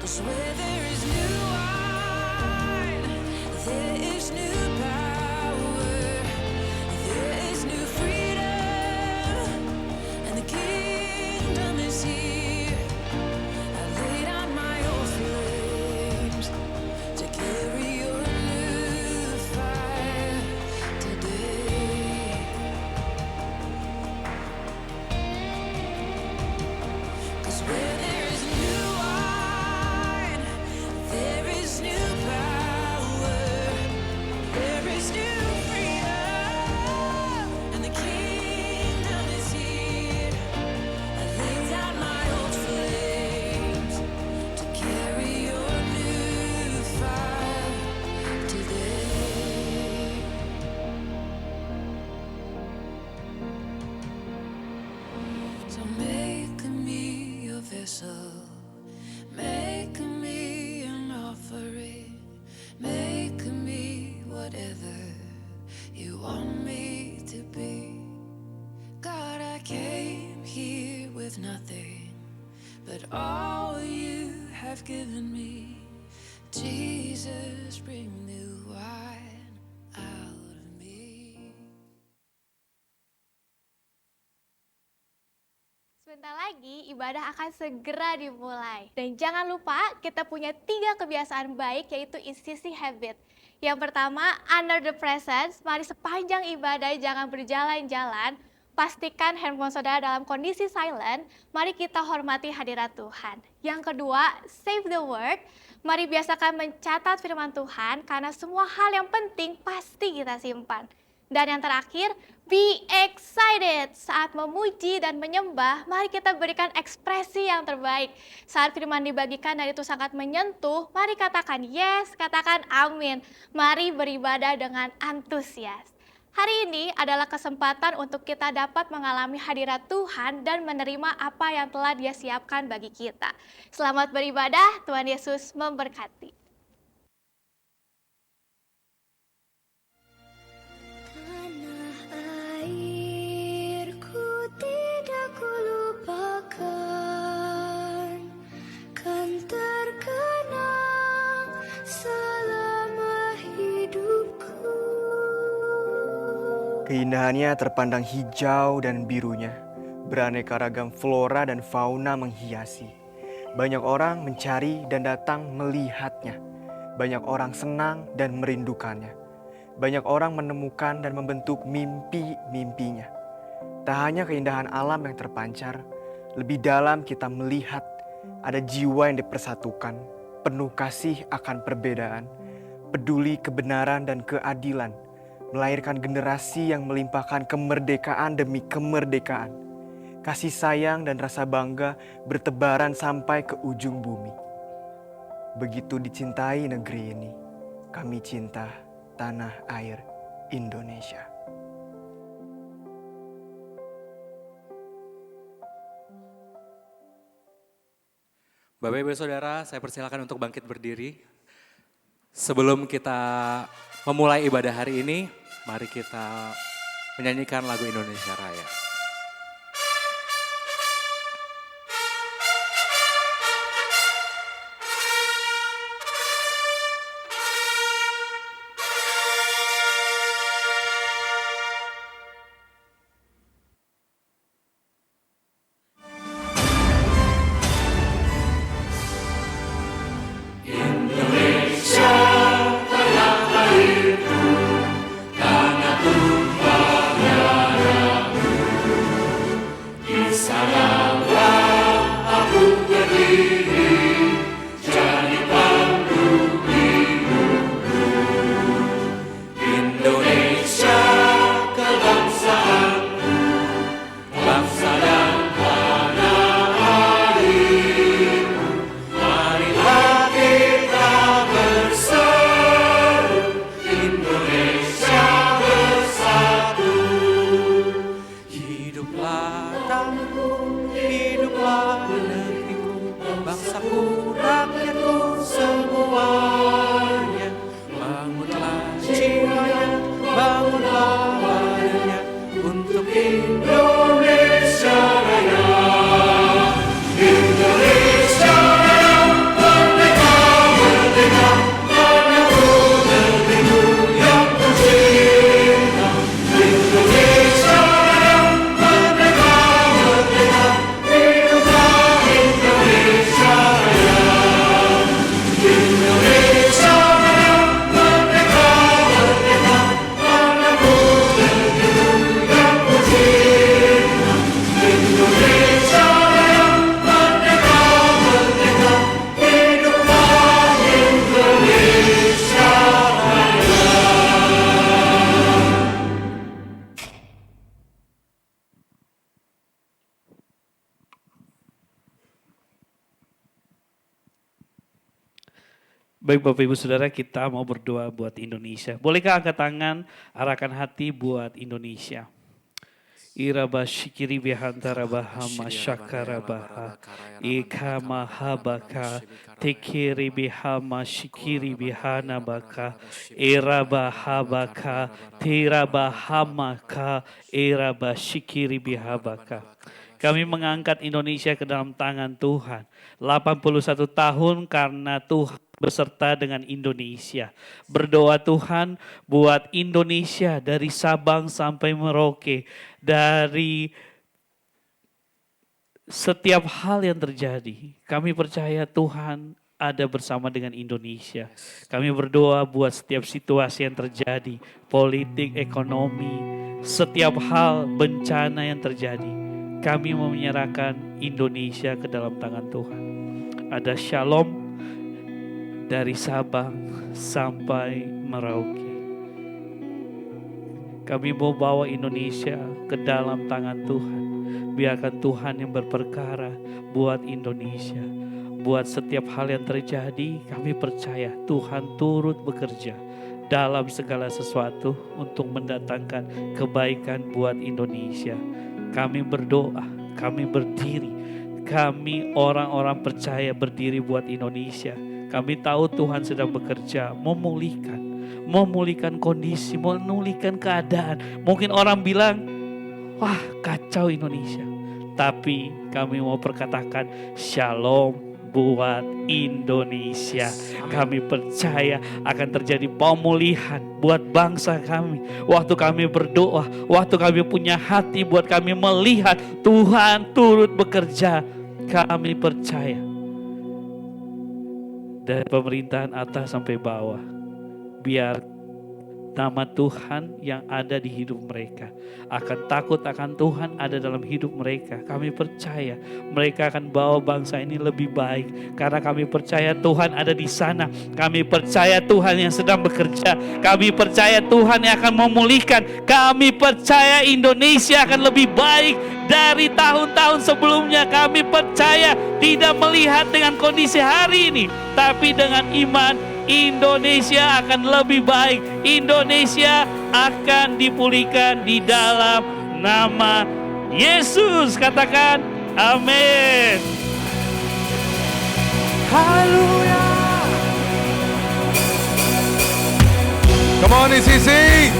'Cause where there is new wine, there is new power, there is new freedom, and the kingdom is here. I lay down my old flames to carry your new fire today. 'Cause where there is new wine, there is new power, there is new freedom, and the kingdom is here. I lay down my old flames to carry your new fire today. So make me a vessel, make me an offering, make me whatever you want me to be. God, I came here with nothing, but all you have given me. Jesus, bring new wine out of me. Sebentar lagi ibadah akan segera dimulai. Dan jangan lupa kita punya 3 kebiasaan baik yaitu ICC habit. Yang pertama, under the presence, mari sepanjang ibadah jangan berjalan-jalan. Pastikan handphone saudara dalam kondisi silent, mari kita hormati hadirat Tuhan. Yang kedua, save the word. Mari biasakan mencatat firman Tuhan karena semua hal yang penting pasti kita simpan. Dan yang terakhir, be excited. Saat memuji dan menyembah, mari kita berikan ekspresi yang terbaik. Saat firman dibagikan dan itu sangat menyentuh, mari katakan yes, katakan amin. Mari beribadah dengan antusias. Hari ini adalah kesempatan untuk kita dapat mengalami hadirat Tuhan dan menerima apa yang telah Dia siapkan bagi kita. Selamat beribadah, Tuhan Yesus memberkati. Tanah airku tidak kulupakan, kan terkenang selama hidupku. Keindahannya terpandang hijau dan birunya, beraneka ragam flora dan fauna menghiasi. Banyak orang mencari dan datang melihatnya. Banyak orang senang dan merindukannya. Banyak orang menemukan dan membentuk mimpi-mimpinya. Tak hanya keindahan alam yang terpancar, lebih dalam kita melihat ada jiwa yang dipersatukan, penuh kasih akan perbedaan, peduli kebenaran dan keadilan, melahirkan generasi yang melimpahkan kemerdekaan demi kemerdekaan. Kasih sayang dan rasa bangga bertebaran sampai ke ujung bumi. Begitu dicintai negeri ini, kami cinta tanah air Indonesia. Bapak Ibu Saudara, saya persilakan untuk bangkit berdiri. Sebelum kita memulai ibadah hari ini, mari kita menyanyikan lagu Indonesia Raya. Tanah tumpah darahku. Baik Bapak Ibu Saudara, kita mau berdoa buat Indonesia. Bolehkah angkat tangan, arahkan hati buat Indonesia. Iraba shikiri bihantara bahama syakara baha ika mahabaka tekiri bihama shikiri bihana baka iraba habaka tiraba hamaka iraba shikiri bihabaka. Kami mengangkat Indonesia ke dalam tangan Tuhan. 81 tahun karena Tuhan beserta dengan Indonesia. Berdoa Tuhan buat Indonesia dari Sabang sampai Merauke. Dari setiap hal yang terjadi. Kami percaya Tuhan ada bersama dengan Indonesia. Kami berdoa buat setiap situasi yang terjadi. Politik, ekonomi, setiap hal bencana yang terjadi. Kami mau menyerahkan Indonesia ke dalam tangan Tuhan. Ada shalom dari Sabang sampai Merauke. Kami mau bawa Indonesia ke dalam tangan Tuhan. Biarkan Tuhan yang berperkara buat Indonesia. Buat setiap hal yang terjadi, kami percaya Tuhan turut bekerja dalam segala sesuatu untuk mendatangkan kebaikan buat Indonesia. Kami berdoa, kami berdiri, kami orang-orang percaya berdiri buat Indonesia. Kami tahu Tuhan sedang bekerja, memulihkan kondisi, memulihkan keadaan. Mungkin orang bilang, wah kacau Indonesia. Tapi kami mau perkatakan shalom buat Indonesia. Kami percaya akan terjadi pemulihan buat bangsa kami. Waktu kami berdoa, waktu kami punya hati buat kami melihat Tuhan turut bekerja. Kami percaya dari pemerintahan atas sampai bawah, biar nama Tuhan yang ada di hidup mereka, akan takut akan Tuhan ada dalam hidup mereka. Kami percaya mereka akan bawa bangsa ini lebih baik, karena kami percaya Tuhan ada di sana. Kami percaya Tuhan yang sedang bekerja. Kami percaya Tuhan yang akan memulihkan. Kami percaya Indonesia akan lebih baik dari tahun-tahun sebelumnya. Kami percaya tidak melihat dengan kondisi hari ini, tapi dengan iman Indonesia akan lebih baik. Indonesia akan dipulihkan di dalam nama Yesus. Katakan amin. Haleluya. Come on sisi.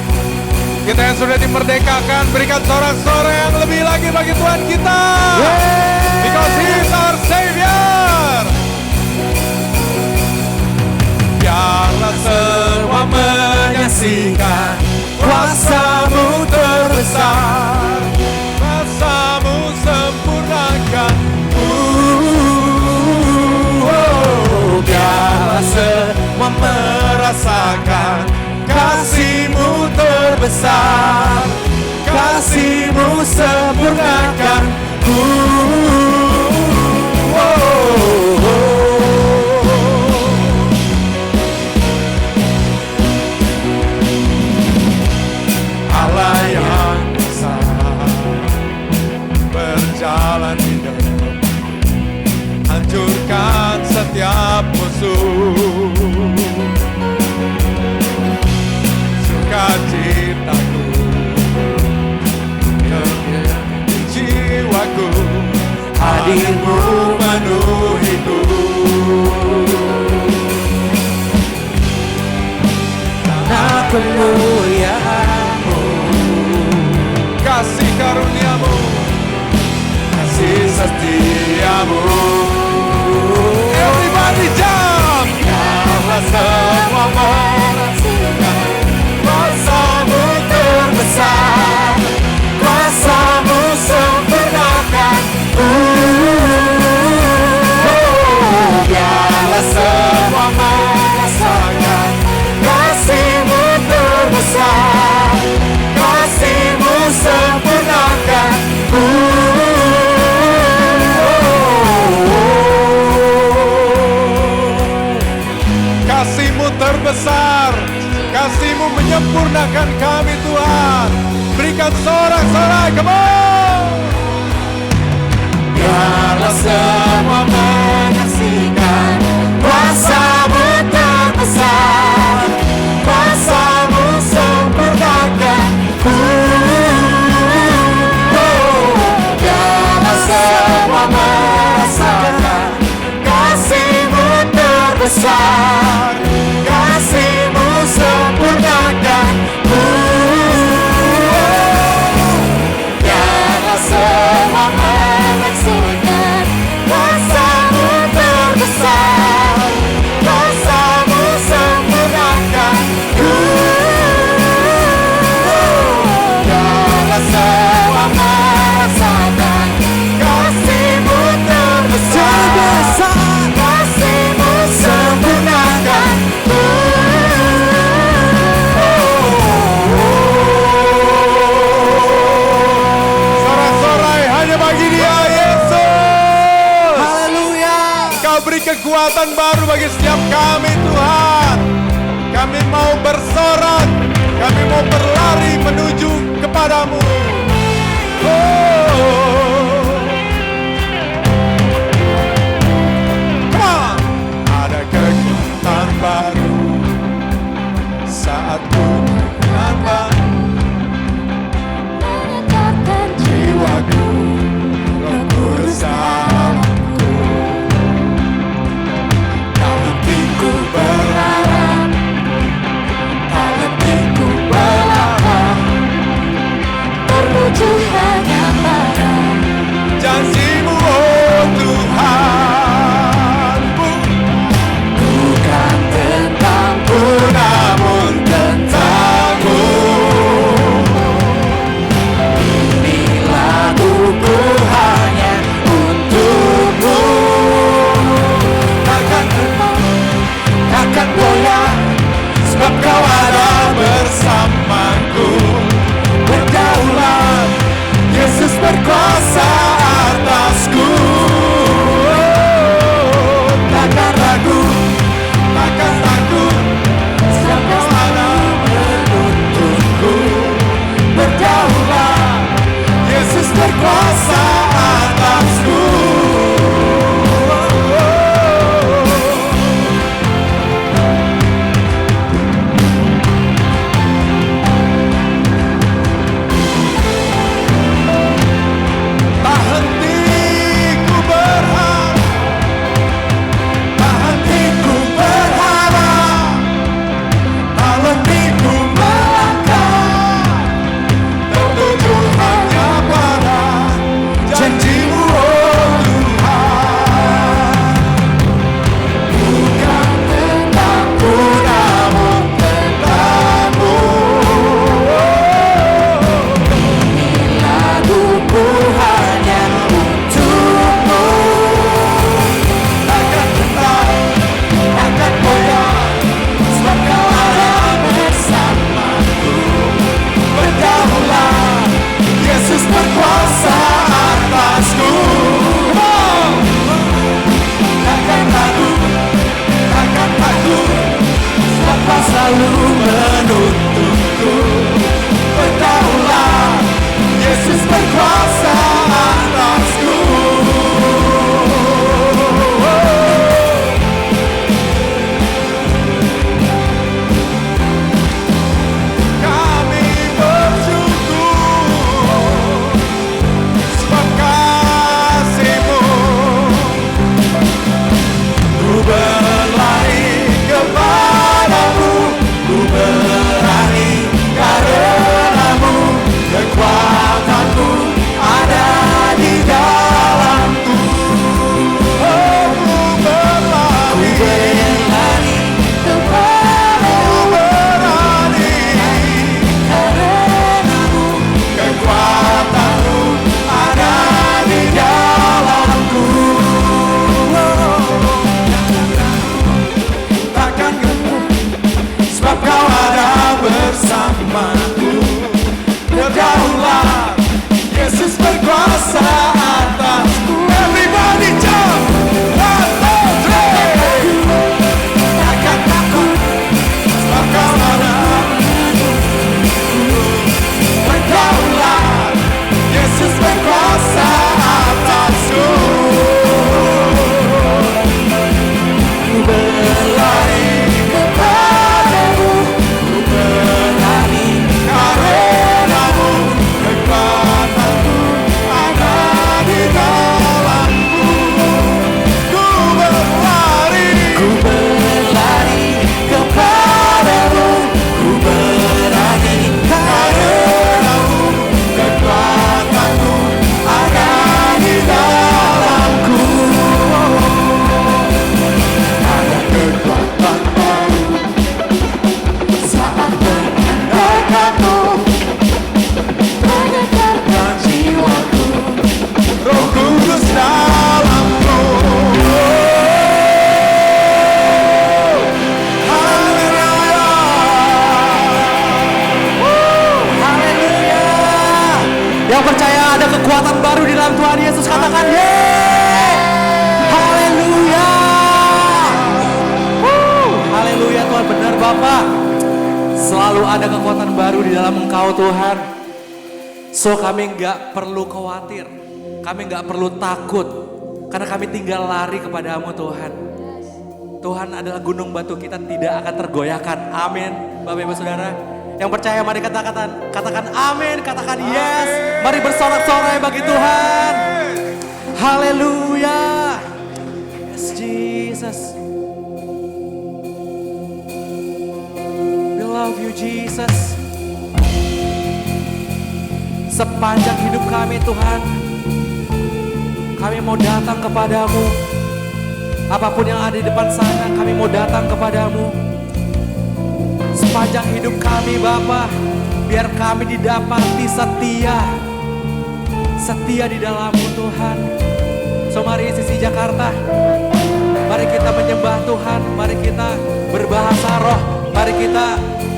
Kita yang sudah dimerdekakan, berikan sorak-sorak yang lebih lagi bagi Tuhan kita. Because He is our Savior. Biarlah semua menyaksikan kuasa-Mu terbesar, kuasa-Mu sempurnakan. Biarlah semua merasakan kasih-Mu terbesar, kasih-Mu sempurnakan. Allah yang besar berjalan hidup, hancurkan setiap musuh. Sukacitaku di jiwaku, hadir-Mu menuhiku. Karena kemuliaan-Mu, kasih karunia-Mu, kasih setia-Mu. Everybody jump! Biarlah semua menyaksikan kuasa-Mu terbesar, kuasa-Mu sempurnakan. Biarlah semua merasakan kasih-Mu terbesar, kasih-Mu sempurnakan. Kasih-Mu terbesar, kasih-Mu menyempurnakan kami Tuhan. Berikan sorak-sorai, come on. Biarlah semua menyaksikan kuasa-Mu terbesar, terbesar, kasih-Mu sempurnakan ku. Biarlah semua menyaksikan kuasa-Mu terbesar, kuasa-Mu sempurnakan ku. Biarlah semua merasakan kasih-Mu terbesar, kasih-Mu sempurnakan ku. Sorak-sorai hanya bagi Dia, Yesus. Haleluya. Kau beri kekuatan baru bagi setiap kami, Tuhan. Kami mau bersorak, kami mau berlari menuju kepadamu. Come on. Ada kekuatan baru saat ku menambah jiwaku, Roh Kudus dalamku. Tak hentiku berharap, tak hentiku berlahap, terwujud hanya Selalu ada kekuatan baru di dalam Engkau Tuhan. So kami nggak perlu khawatir, kami nggak perlu takut, karena kami tinggal lari kepadamu Tuhan. Tuhan adalah gunung batu kita tidak akan tergoyahkan. Amin. Bapak Ibu Saudara yang percaya mari katakan amin, katakan yes. Mari bersorak-sorai bagi Tuhan. Haleluya. Yes Jesus. We love you Jesus. Sepanjang hidup kami Tuhan, kami mau datang kepadamu. Apapun yang ada di depan sana, kami mau datang kepadamu. Sepanjang hidup kami Bapa, biar kami didapati setia. Setia di dalam-Mu Tuhan. So mari sisi Jakarta, mari kita menyembah Tuhan, mari kita berbahasa roh, mari kita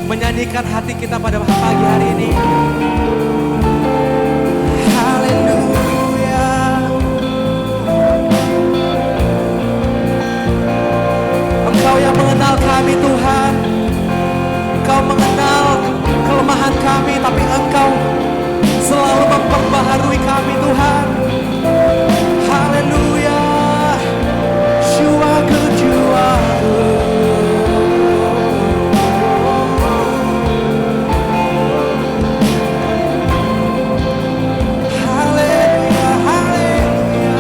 menyanyikan hati kita pada pagi hari ini. Haleluya. Engkau yang mengenal kami Tuhan. Engkau mengenal kelemahan kami, tapi Engkau selalu memperbaharui kami Tuhan. Haleluya. You are good, you are good. Haleluya, haleluya.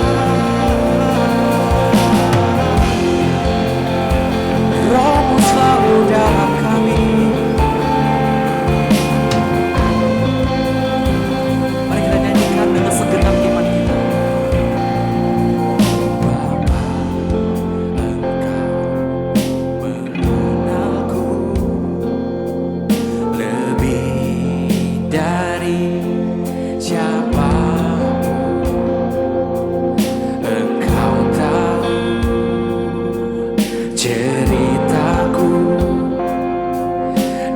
Roh-Mu selalu dalam kami. Mari kita nyanyikan dengan segenap iman kita. Bapa, Engkau mengenalku lebih dari siapapun. Engkau tahu ceritaku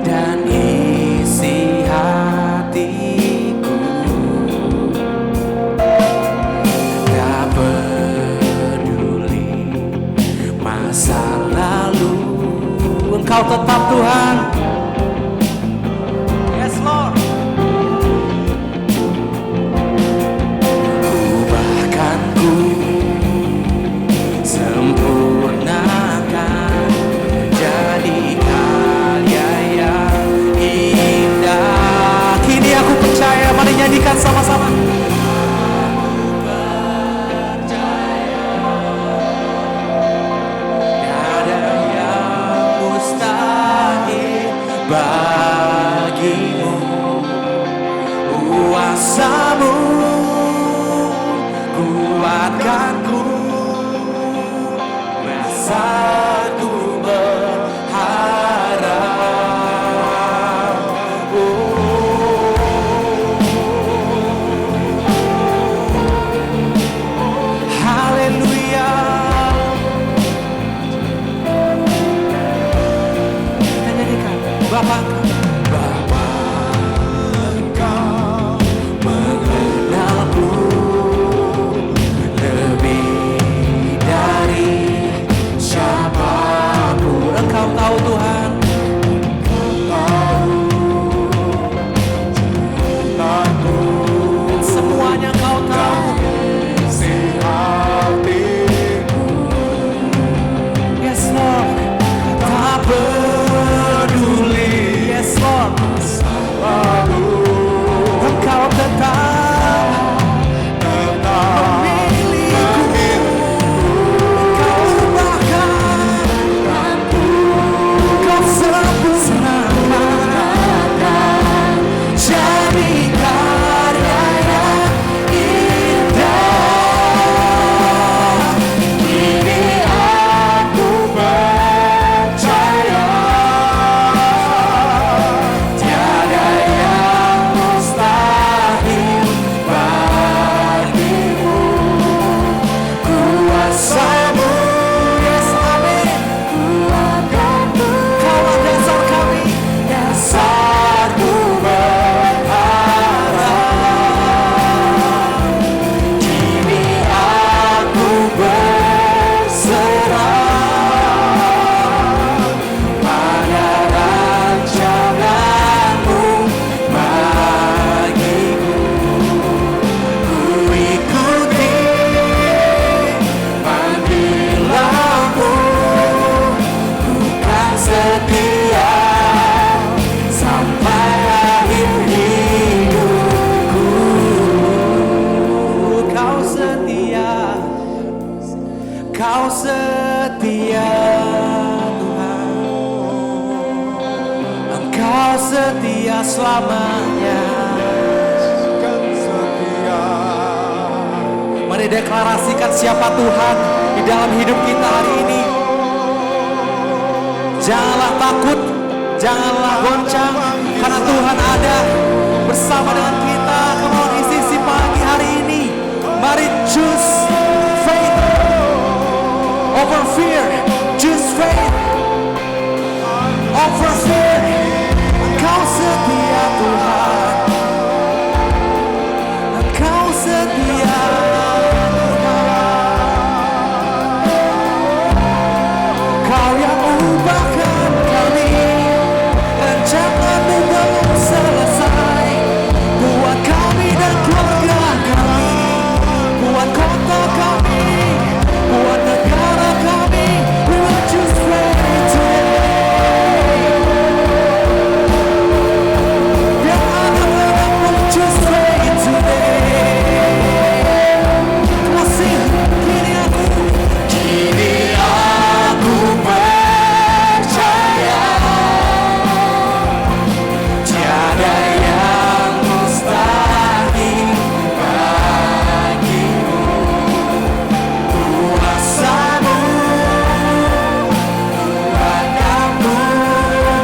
dan isi hatiku. Tak peduli masa lalu, Engkau tetap Tuhan. Yes Lord. Ubahkan ku, sempurnakan, jadi karya yang indah. Kini aku percaya, mari nyanyikan sama-sama. Tiada yang mustahil bagimu. Kuasa-Mu kuatkanku, saat ku berharap. Haleluya. Kita nyanyikan Bapa Engkau mengenalku lebih dari siapapun. Engkau tahu Tuhan. Semuanya Engkau tahu. Yes Lord. Tak peduli. Yes Lord. Engkau tetap memilihku. Engkau bahkan setia selamanya. Kan setia. Mari deklarasikan siapa Tuhan di dalam hidup kita hari ini. Janganlah takut, janganlah goncang, karena Tuhan ada bersama dengan kita. Come on, isi pagi hari ini. Mari choose faith over fear. Choose faith over fear. Engkau setia Tuhan. Engkau setia. Kau yang ubahkan kami, rancangan-Mu belum selesai. Buat kami dan keluarga kami, buat kota kami, buat negara kami. We will choose faith today. Biar anak-anak-Mu choose faith today. Kasih kini aku percaya tiada yang mustahil bagimu. Kuasa-Mu, kuat-Mu,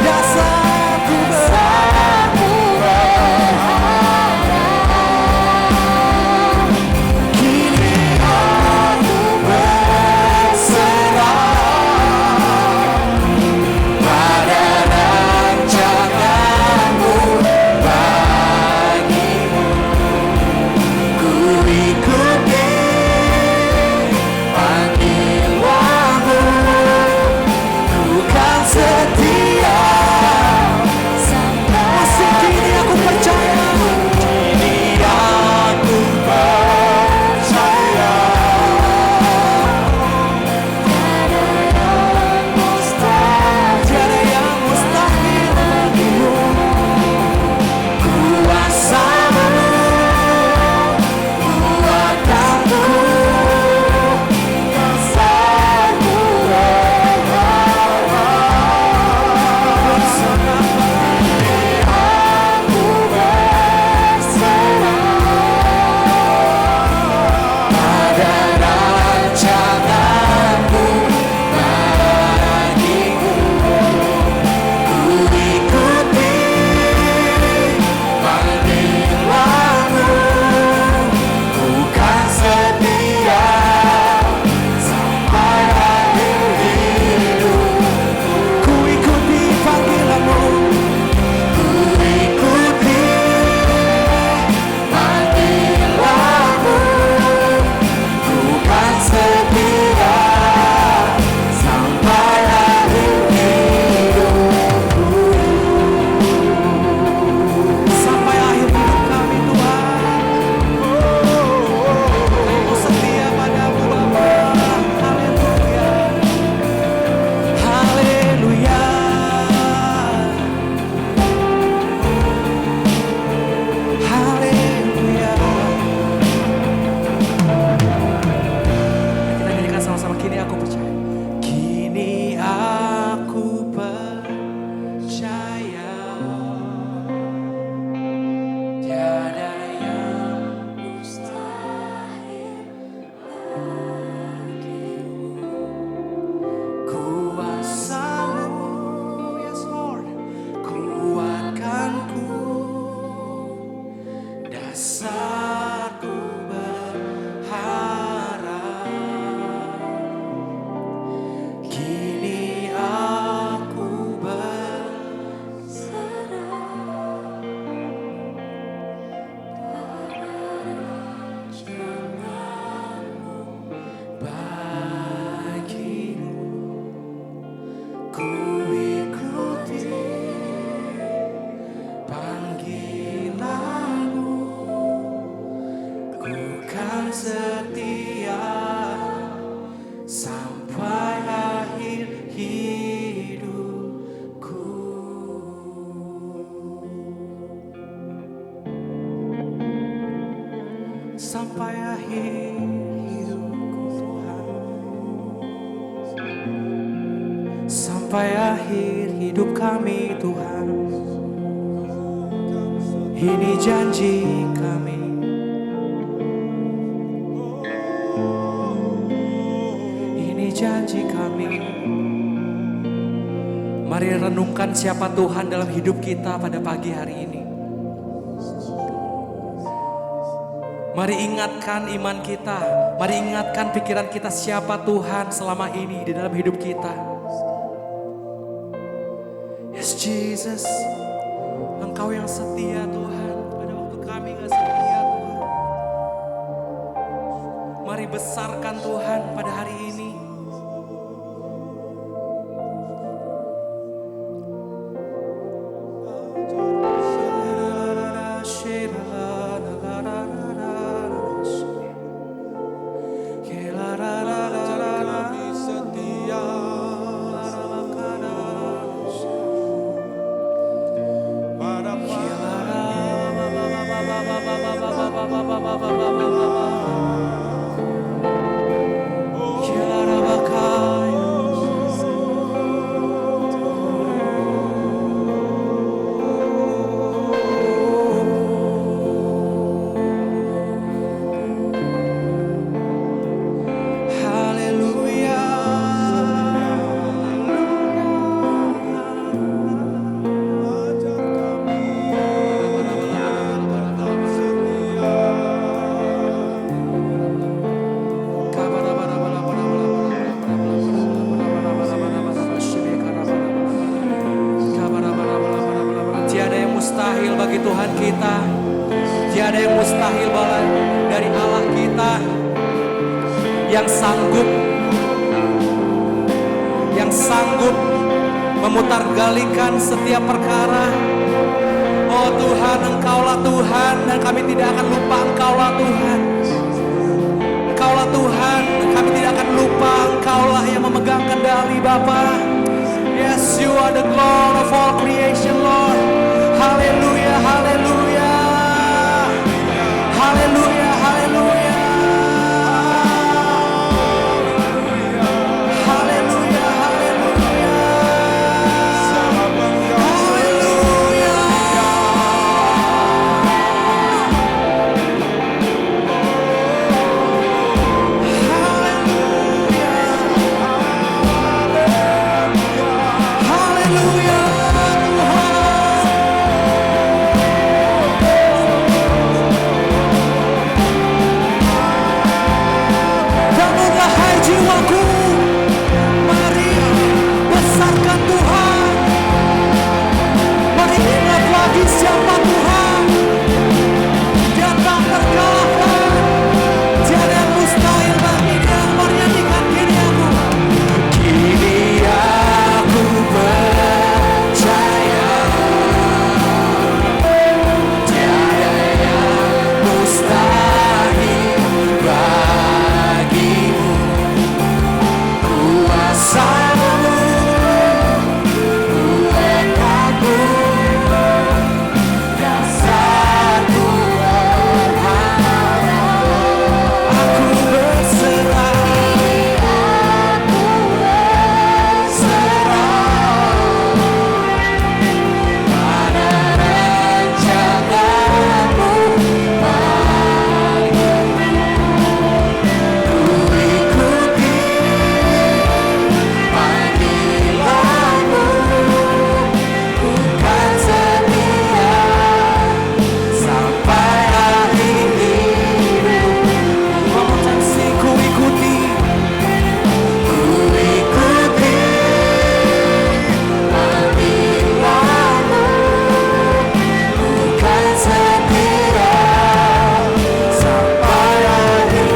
dasar-Ku kini aku berserah pada rancangan-Mu bagimu. Ku ikuti panggilan-Mu, ku kan setia. Masih kini aku percaya, kini aku percaya. Tiada yang mustahil bagimu. Kuasa-Mu, kuatan-Ku, dasar-Ku bersama aku berserah pada rancangan-Mu bagiku. Ku ikuti panggilan-Mu, ku kan setia sampai akhir hidup. Ku ikuti panggilan-Mu, ku ikuti panggilan-Mu, ku kan setia sampai akhir hidupku. Sampai akhir hidup kami Tuhan, Ku setia padamu Bapa. Haleluya, haleluya, haleluya. Kita nyanyikan sama-sama, kini aku percaya. Kini aku percaya tiada yang mustahil bagimu. Kuasa-Mu, yes Lord, kuatkan-Ku, dasar-Ku berharap. Kini aku berserah bagimu. Ku ikuti panggilan-Mu, ku kan setia sampai akhir hidupku. Sampai akhir hidupku Tuhan. Sampai akhir hidup kami Tuhan. Ini janji kami. Ini janji kami. Mari renungkan siapa Tuhan dalam hidup kita pada pagi hari ini. Mari ingatkan iman kita. Mari ingatkan pikiran kita siapa Tuhan selama ini di dalam hidup kita. Yes Jesus, Engkau yang setia Tuhan. Pada waktu kami gak setia Tuhan. Mari besarkan Tuhan pada hari ini. Mustahil bagi Tuhan kita. Tiada yang mustahil dari Allah kita yang sanggup memutargalikan setiap perkara. Oh Tuhan, Engkaulah Tuhan dan kami tidak akan lupa Engkaulah Tuhan. Engkaulah Tuhan, kami tidak akan lupa Engkaulah yang memegang kendali Bapa. Yes, you are the Lord of all creation, Lord. Haleluya, haleluya. Haleluya, haleluya. Haleluya, haleluya. Haleluya. Haleluya. Bangunlah hai jiwaku, mari besarkan Tuhan. Mari ingat lagi siapa Tuhan. Dia tak terkalahkan. Tiada yang mustahil baginya. Mari nyanyikan kini aku. Kini aku percaya tiada yang mustahil bagimu. Kuasamu, kuatmu, dasar Tuhan. Aku berserah, pada rencanamu bagiku. Ku ikuti panggilanmu, ku kan setia sampai akhir hidup. Ku ikuti panggilanmu, ku kan setia sampai akhir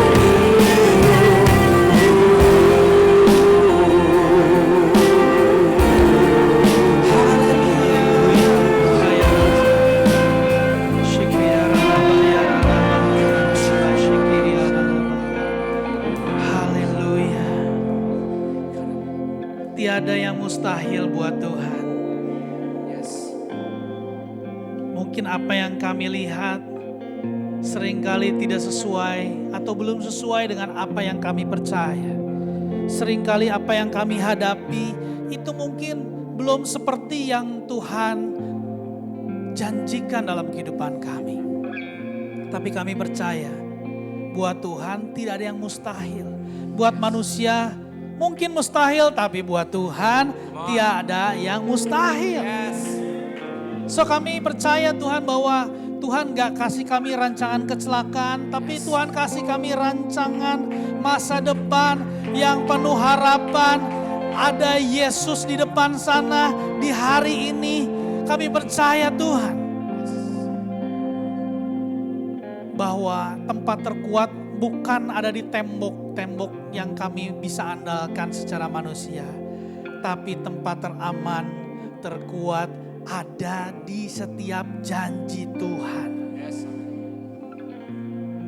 Haleluya. Tiada yang mustahil buat Tuhan. Mungkin apa yang kami lihat seringkali tidak sesuai atau belum sesuai dengan apa yang kami percaya. Seringkali apa yang kami hadapi itu mungkin belum seperti yang Tuhan janjikan dalam kehidupan kami. Tapi kami percaya, buat Tuhan tidak ada yang mustahil. Buat manusia mungkin mustahil, tapi buat Tuhan tiada yang mustahil. So kami percaya Tuhan bahwa Tuhan gak kasih kami rancangan kecelakaan, tapi Tuhan kasih kami rancangan masa depan yang penuh harapan. Ada Yesus di depan sana di hari ini. Kami percaya Tuhan bahwa tempat terkuat bukan ada di tembok-tembok yang kami bisa andalkan secara manusia. Tapi tempat teraman, terkuat ada di setiap janji Tuhan.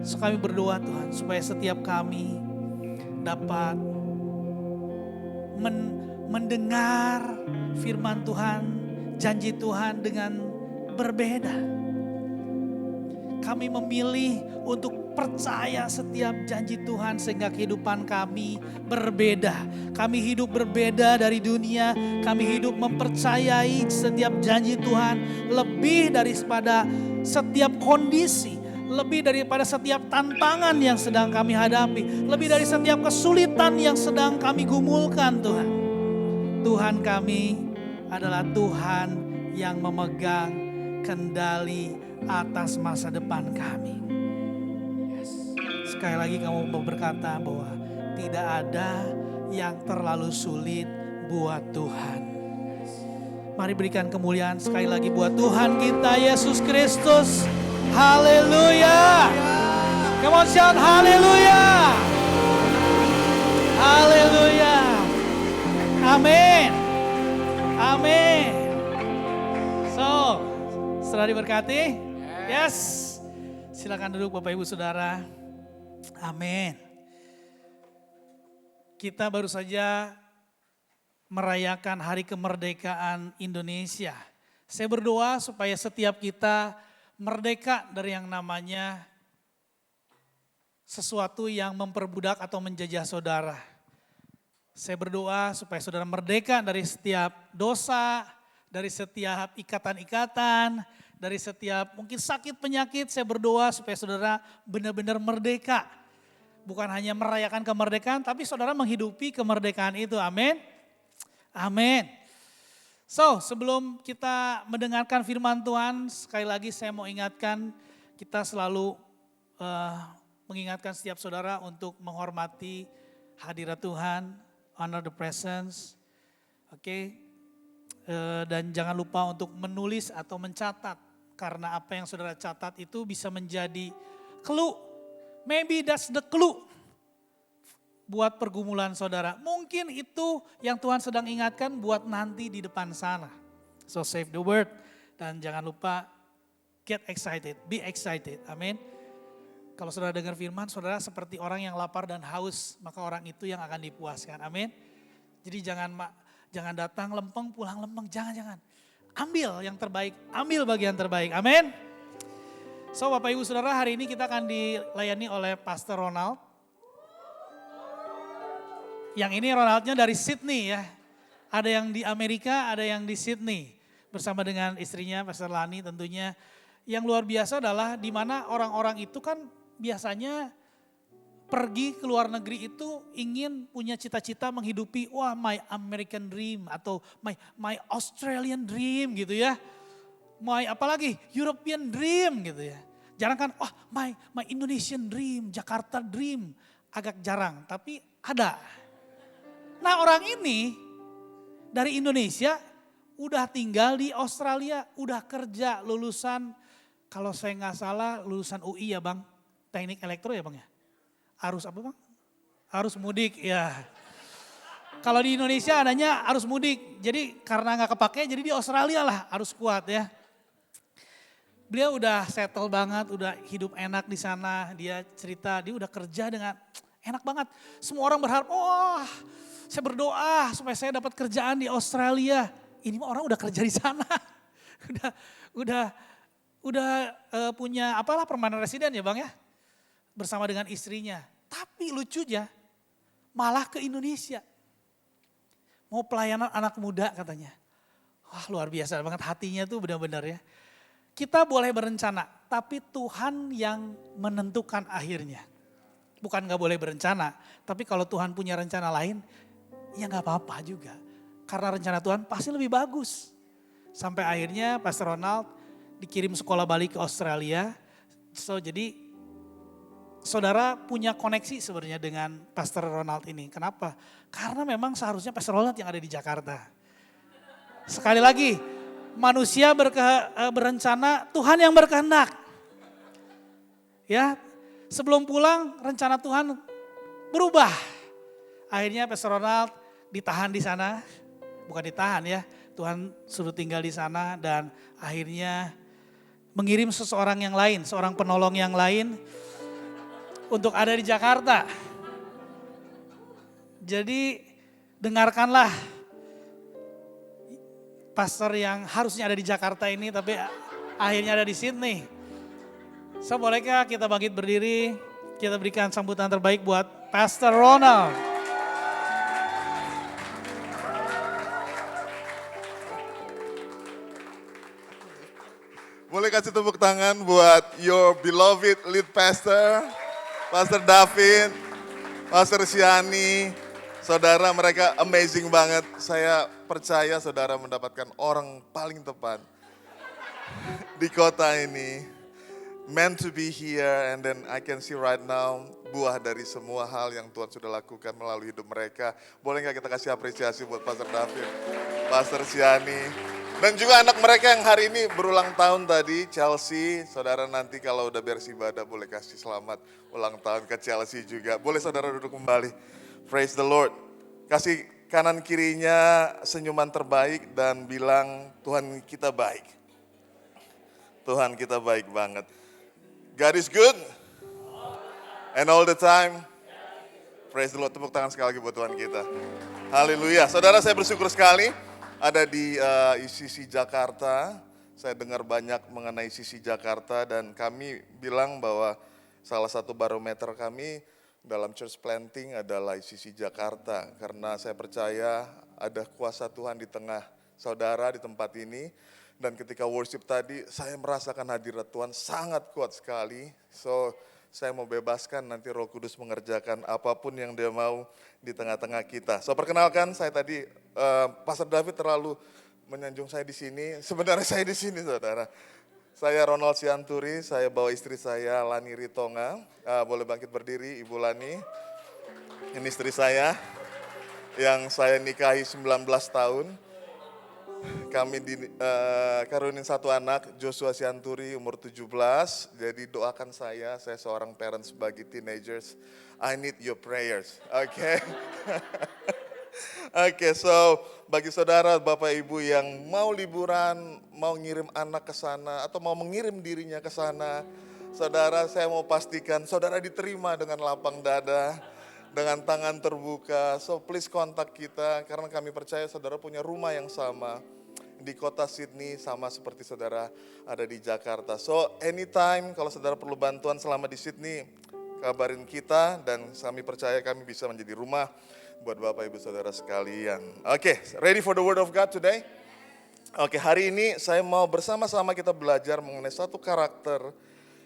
So kami berdoa Tuhan supaya setiap kami dapat mendengar firman Tuhan, janji Tuhan dengan berbeda. Kami memilih untuk percaya setiap janji Tuhan sehingga kehidupan kami berbeda. Kami hidup berbeda dari dunia, kami hidup mempercayai setiap janji Tuhan lebih daripada setiap kondisi, lebih daripada setiap tantangan yang sedang kami hadapi, lebih dari setiap kesulitan yang sedang kami gumulkan Tuhan. Tuhan kami adalah Tuhan yang memegang kendali atas masa depan kami. Sekali lagi kamu berkata bahwa tidak ada yang terlalu sulit buat Tuhan. Mari berikan kemuliaan sekali lagi buat Tuhan kita Yesus Kristus. Haleluya. Come on shout haleluya. Haleluya. Amin. Amin. So, setelah diberkati, yes. Silakan duduk Bapak Ibu Saudara. Amin. Kita baru saja merayakan hari kemerdekaan Indonesia. Saya berdoa supaya setiap kita merdeka dari yang namanya sesuatu yang memperbudak atau menjajah saudara. Saya berdoa supaya saudara merdeka dari setiap dosa, dari setiap ikatan-ikatan, dari setiap mungkin sakit penyakit. Saya berdoa supaya saudara benar-benar merdeka. Bukan hanya merayakan kemerdekaan, tapi saudara menghidupi kemerdekaan itu. Amin. Amin. So, sebelum kita mendengarkan firman Tuhan, sekali lagi saya mau ingatkan, kita selalu mengingatkan setiap saudara untuk menghormati hadirat Tuhan, honor the presence. Oke. Dan jangan lupa untuk menulis atau mencatat, karena apa yang saudara catat itu bisa menjadi clue. Maybe that's the clue buat pergumulan saudara. Mungkin itu yang Tuhan sedang ingatkan buat nanti di depan sana. So save the word dan jangan lupa get excited, be excited. Amin. Kalau saudara dengar firman, saudara seperti orang yang lapar dan haus, maka orang itu yang akan dipuaskan. Amin. Jadi jangan datang lempeng, pulang lempeng, jangan. Ambil yang terbaik, ambil bagian terbaik. Amin. So Bapak Ibu Saudara, hari ini kita akan dilayani oleh Pastor Ronald. Yang ini Ronaldnya dari Sydney ya. Ada yang di Amerika, ada yang di Sydney. Bersama dengan istrinya Pastor Lani tentunya. Yang luar biasa adalah di mana orang-orang itu kan biasanya pergi ke luar negeri itu ingin punya cita-cita menghidupi my American dream atau my Australian dream gitu ya. Apalagi European dream gitu ya. Jarang kan, my Indonesian dream, Jakarta dream. Agak jarang, tapi ada. Nah orang ini dari Indonesia udah tinggal di Australia, udah kerja lulusan, kalau saya nggak salah lulusan UI ya Bang, teknik elektro ya Bang ya. Arus apa Bang? Arus mudik ya. Kalau di Indonesia adanya arus mudik, jadi karena nggak kepake jadi di Australia lah harus kuat ya. Beliau udah settle banget, udah hidup enak di sana. Dia cerita, dia udah kerja dengan enak banget. Semua orang berharap, saya berdoa supaya saya dapat kerjaan di Australia. Ini mah orang udah kerja di sana. udah punya permanent resident ya Bang ya. Bersama dengan istrinya. Tapi lucunya malah ke Indonesia. Mau pelayanan anak muda katanya. Wah luar biasa banget hatinya tuh benar-benar ya. Kita boleh berencana, tapi Tuhan yang menentukan akhirnya. Bukan gak boleh berencana, tapi kalau Tuhan punya rencana lain, ya gak apa-apa juga. Karena rencana Tuhan pasti lebih bagus. Sampai akhirnya Pastor Ronald dikirim sekolah balik ke Australia. So jadi saudara punya koneksi sebenarnya dengan Pastor Ronald ini. Kenapa? Karena memang seharusnya Pastor Ronald yang ada di Jakarta. Sekali lagi, manusia berencana, Tuhan yang berkehendak. Ya, sebelum pulang rencana Tuhan berubah. Akhirnya Pastor Ronald ditahan di sana, bukan ditahan ya, Tuhan suruh tinggal di sana dan akhirnya mengirim seseorang yang lain, seorang penolong yang lain untuk ada di Jakarta. Jadi dengarkanlah pastor yang harusnya ada di Jakarta ini tapi akhirnya ada di Sydney. So bolehkah kita bangkit berdiri, kita berikan sambutan terbaik buat Pastor Ronald. Boleh kasih tepuk tangan buat your beloved lead pastor, Pastor David, Pastor Siani. Saudara, mereka amazing banget. Saya percaya saudara mendapatkan orang paling tepat di kota ini. Meant to be here and then I can see right now buah dari semua hal yang Tuhan sudah lakukan melalui hidup mereka. Boleh nggak kita kasih apresiasi buat Pastor David, Pastor Siani. Dan juga anak mereka yang hari ini berulang tahun tadi, Chelsea. Saudara nanti kalau udah beres ibadah boleh kasih selamat ulang tahun ke Chelsea juga. Boleh saudara duduk kembali. Praise the Lord. Kasih kanan kirinya senyuman terbaik dan bilang Tuhan kita baik. Tuhan kita baik banget. God is good. And all the time. Praise the Lord. Tepuk tangan sekali lagi buat Tuhan kita. Haleluya. Saudara, saya bersyukur sekali ada di ICC Jakarta. Saya dengar banyak mengenai ICC Jakarta dan kami bilang bahwa salah satu barometer kami dalam church planting adalah ICC Jakarta. Karena saya percaya ada kuasa Tuhan di tengah saudara di tempat ini. Dan ketika worship tadi saya merasakan hadirat Tuhan sangat kuat sekali. So saya mau bebaskan nanti Roh Kudus mengerjakan apapun yang dia mau di tengah-tengah kita. So perkenalkan saya tadi, Pastor David terlalu menyanjung saya di sini. Sebenarnya saya di sini saudara. Saya Ronald Sianturi, saya bawa istri saya Lani Ritonga. Boleh bangkit berdiri Ibu Lani. Ini istri saya yang saya nikahi 19 tahun. Kami karunin satu anak, Joshua Sianturi umur 17. Jadi doakan saya seorang parent sebagai teenagers. I need your prayers, okay? Oke, so bagi saudara, Bapak Ibu yang mau liburan, mau ngirim anak ke sana atau mau mengirim dirinya ke sana, saudara saya mau pastikan saudara diterima dengan lapang dada, dengan tangan terbuka. So please kontak kita karena kami percaya saudara punya rumah yang sama di kota Sydney sama seperti saudara ada di Jakarta. So anytime kalau saudara perlu bantuan selama di Sydney, kabarin kita dan kami percaya kami bisa menjadi rumah buat Bapak Ibu Saudara sekalian. Oke, ready for the word of God today? Oke, hari ini saya mau bersama-sama kita belajar mengenai satu karakter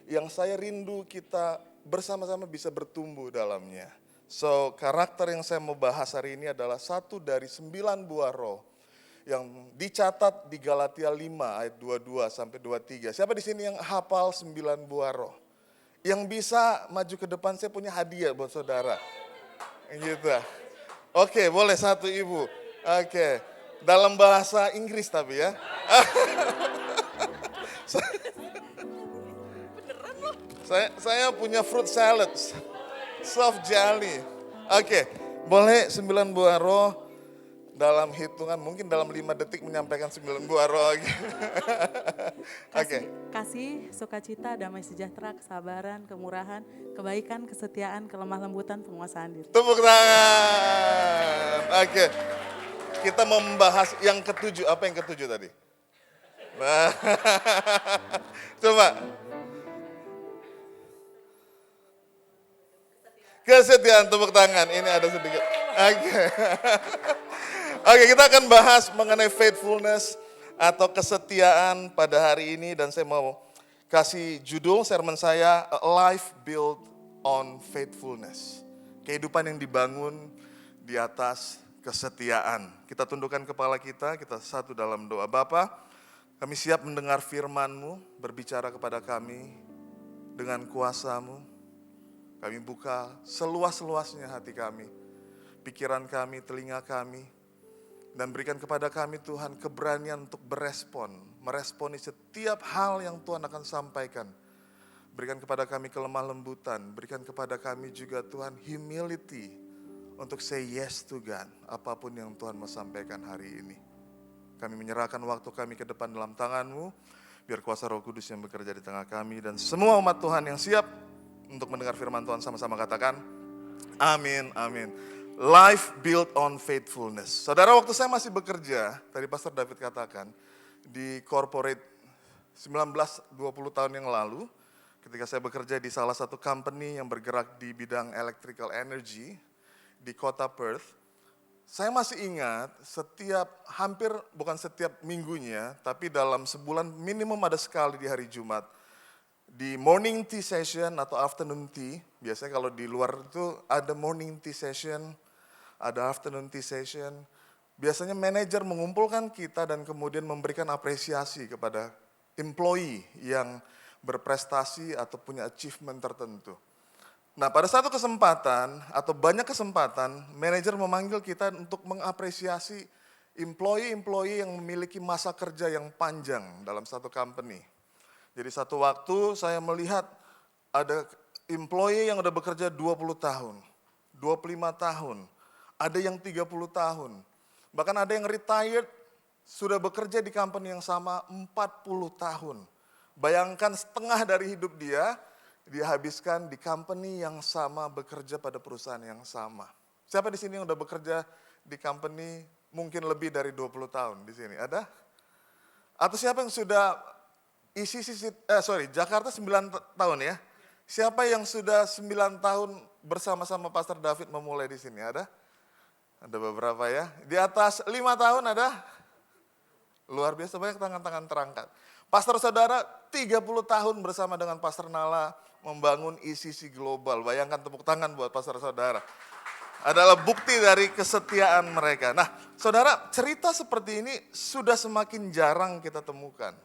yang saya rindu kita bersama-sama bisa bertumbuh dalamnya. So, karakter yang saya mau bahas hari ini adalah satu dari 9 buah roh yang dicatat di Galatia 5 ayat 22 sampai 23. Siapa di sini yang hafal 9 buah roh? Yang bisa maju ke depan, saya punya hadiah buat saudara. Gitu. Oke, boleh satu ibu. Oke, dalam bahasa Inggris tapi ya. Saya punya fruit salad, soft jelly. Oke, boleh 9 buah roh dalam hitungan, mungkin dalam 5 detik menyampaikan 9 buah roh. Oke. Kasih, sukacita, damai sejahtera, kesabaran, kemurahan, kebaikan, kesetiaan, kelemah lembutan, penguasaan diri. Tepuk tangan. Oke. Kita mau membahas yang ketujuh. Apa yang ketujuh tadi? Nah. Coba. Kesetiaan, tepuk tangan. Ini ada sedikit. Oke. Oke, kita akan bahas mengenai faithfulness. atau kesetiaan pada hari ini, dan saya mau kasih judul sermon saya, A Life Built on Faithfulness. Kehidupan yang dibangun di atas kesetiaan. Kita tundukkan kepala kita satu dalam doa. Bapa, kami siap mendengar firman-Mu, berbicara kepada kami dengan kuasa-Mu. Kami buka seluas-luasnya hati kami, pikiran kami, telinga kami, dan berikan kepada kami Tuhan keberanian untuk meresponi setiap hal yang Tuhan akan sampaikan. Berikan kepada kami kelemah lembutan, berikan kepada kami juga Tuhan humility untuk say yes to God, apapun yang Tuhan mau sampaikan hari ini. Kami menyerahkan waktu kami ke depan dalam tangan-Mu, biar kuasa Roh Kudus yang bekerja di tengah kami, dan semua umat Tuhan yang siap untuk mendengar firman Tuhan sama-sama katakan, amin, amin. Life built on faithfulness. Saudara, waktu saya masih bekerja, tadi Pastor David katakan, di corporate 19-20 tahun yang lalu, ketika saya bekerja di salah satu company yang bergerak di bidang electrical energy di kota Perth, saya masih ingat bukan setiap minggunya, tapi dalam sebulan minimum ada sekali di hari Jumat, di morning tea session atau afternoon tea, biasanya kalau di luar itu ada morning tea session, ada afternoon tea session. Biasanya manajer mengumpulkan kita dan kemudian memberikan apresiasi kepada employee yang berprestasi atau punya achievement tertentu. Nah, pada satu kesempatan atau banyak kesempatan, manajer memanggil kita untuk mengapresiasi employee yang memiliki masa kerja yang panjang dalam satu company. Jadi satu waktu saya melihat ada employee yang udah bekerja 20 tahun, 25 tahun, ada yang 30 tahun. Bahkan ada yang retired, sudah bekerja di company yang sama 40 tahun. Bayangkan setengah dari hidup dia habiskan di company yang sama, bekerja pada perusahaan yang sama. Siapa di sini yang udah bekerja di company mungkin lebih dari 20 tahun di sini? Ada? Atau siapa yang sudah Jakarta 9 tahun ya? Siapa yang sudah 9 tahun bersama-sama Pastor David memulai di sini? Ada? Ada beberapa ya. Di atas 5 tahun ada? Luar biasa, banyak tangan-tangan terangkat. Pastor saudara 30 tahun bersama dengan Pastor Nala membangun ECC Global. Bayangkan, tepuk tangan buat pastor saudara. Adalah bukti dari kesetiaan mereka. Nah, saudara, cerita seperti ini sudah semakin jarang kita temukan.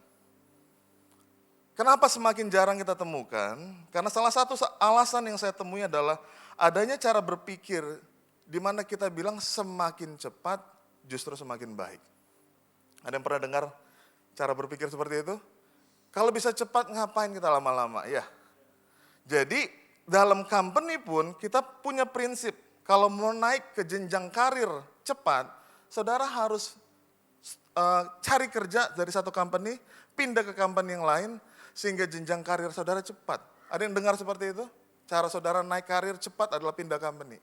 Kenapa semakin jarang kita temukan? Karena salah satu alasan yang saya temui adalah adanya cara berpikir di mana kita bilang semakin cepat justru semakin baik. Ada yang pernah dengar cara berpikir seperti itu? Kalau bisa cepat ngapain kita lama-lama? Ya. Jadi dalam company pun kita punya prinsip, kalau mau naik ke jenjang karir cepat, saudara harus cari kerja dari satu company, pindah ke company yang lain, sehingga jenjang karir saudara cepat. Ada yang dengar seperti itu? Cara saudara naik karir cepat adalah pindah company.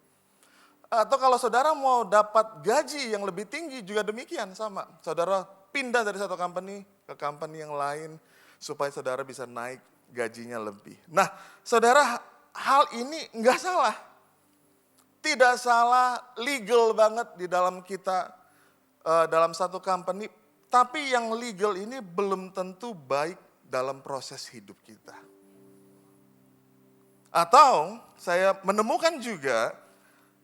Atau kalau saudara mau dapat gaji yang lebih tinggi juga demikian sama. Saudara pindah dari satu company ke company yang lain supaya saudara bisa naik gajinya lebih. Nah, saudara, hal ini enggak salah. Tidak salah, legal banget di dalam kita, dalam satu company. Tapi yang legal ini belum tentu baik dalam proses hidup kita. Atau saya menemukan juga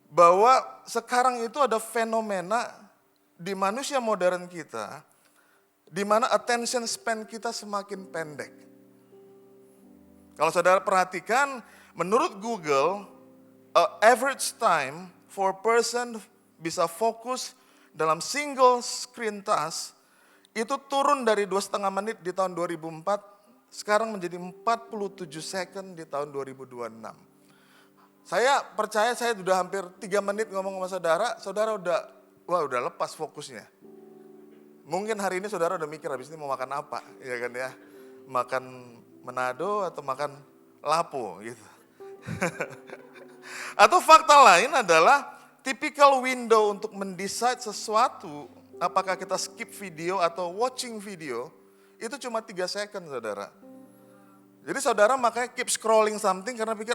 bahwa sekarang itu ada fenomena di manusia modern kita, di mana attention span kita semakin pendek. Kalau saudara perhatikan, menurut Google, average time for person bisa fokus dalam single screen task itu turun dari 2,5 menit di tahun 2004, sekarang menjadi 47 second di tahun 2026. Saya percaya saya sudah hampir 3 menit ngomong sama saudara udah lepas fokusnya. Mungkin hari ini saudara udah mikir habis ini mau makan apa, ya kan ya. Makan Manado atau makan Lapo gitu. Atau fakta lain adalah typical window untuk mendesain sesuatu, apakah kita skip video atau watching video, itu cuma 3 second saudara. Jadi saudara makanya keep scrolling something karena pikir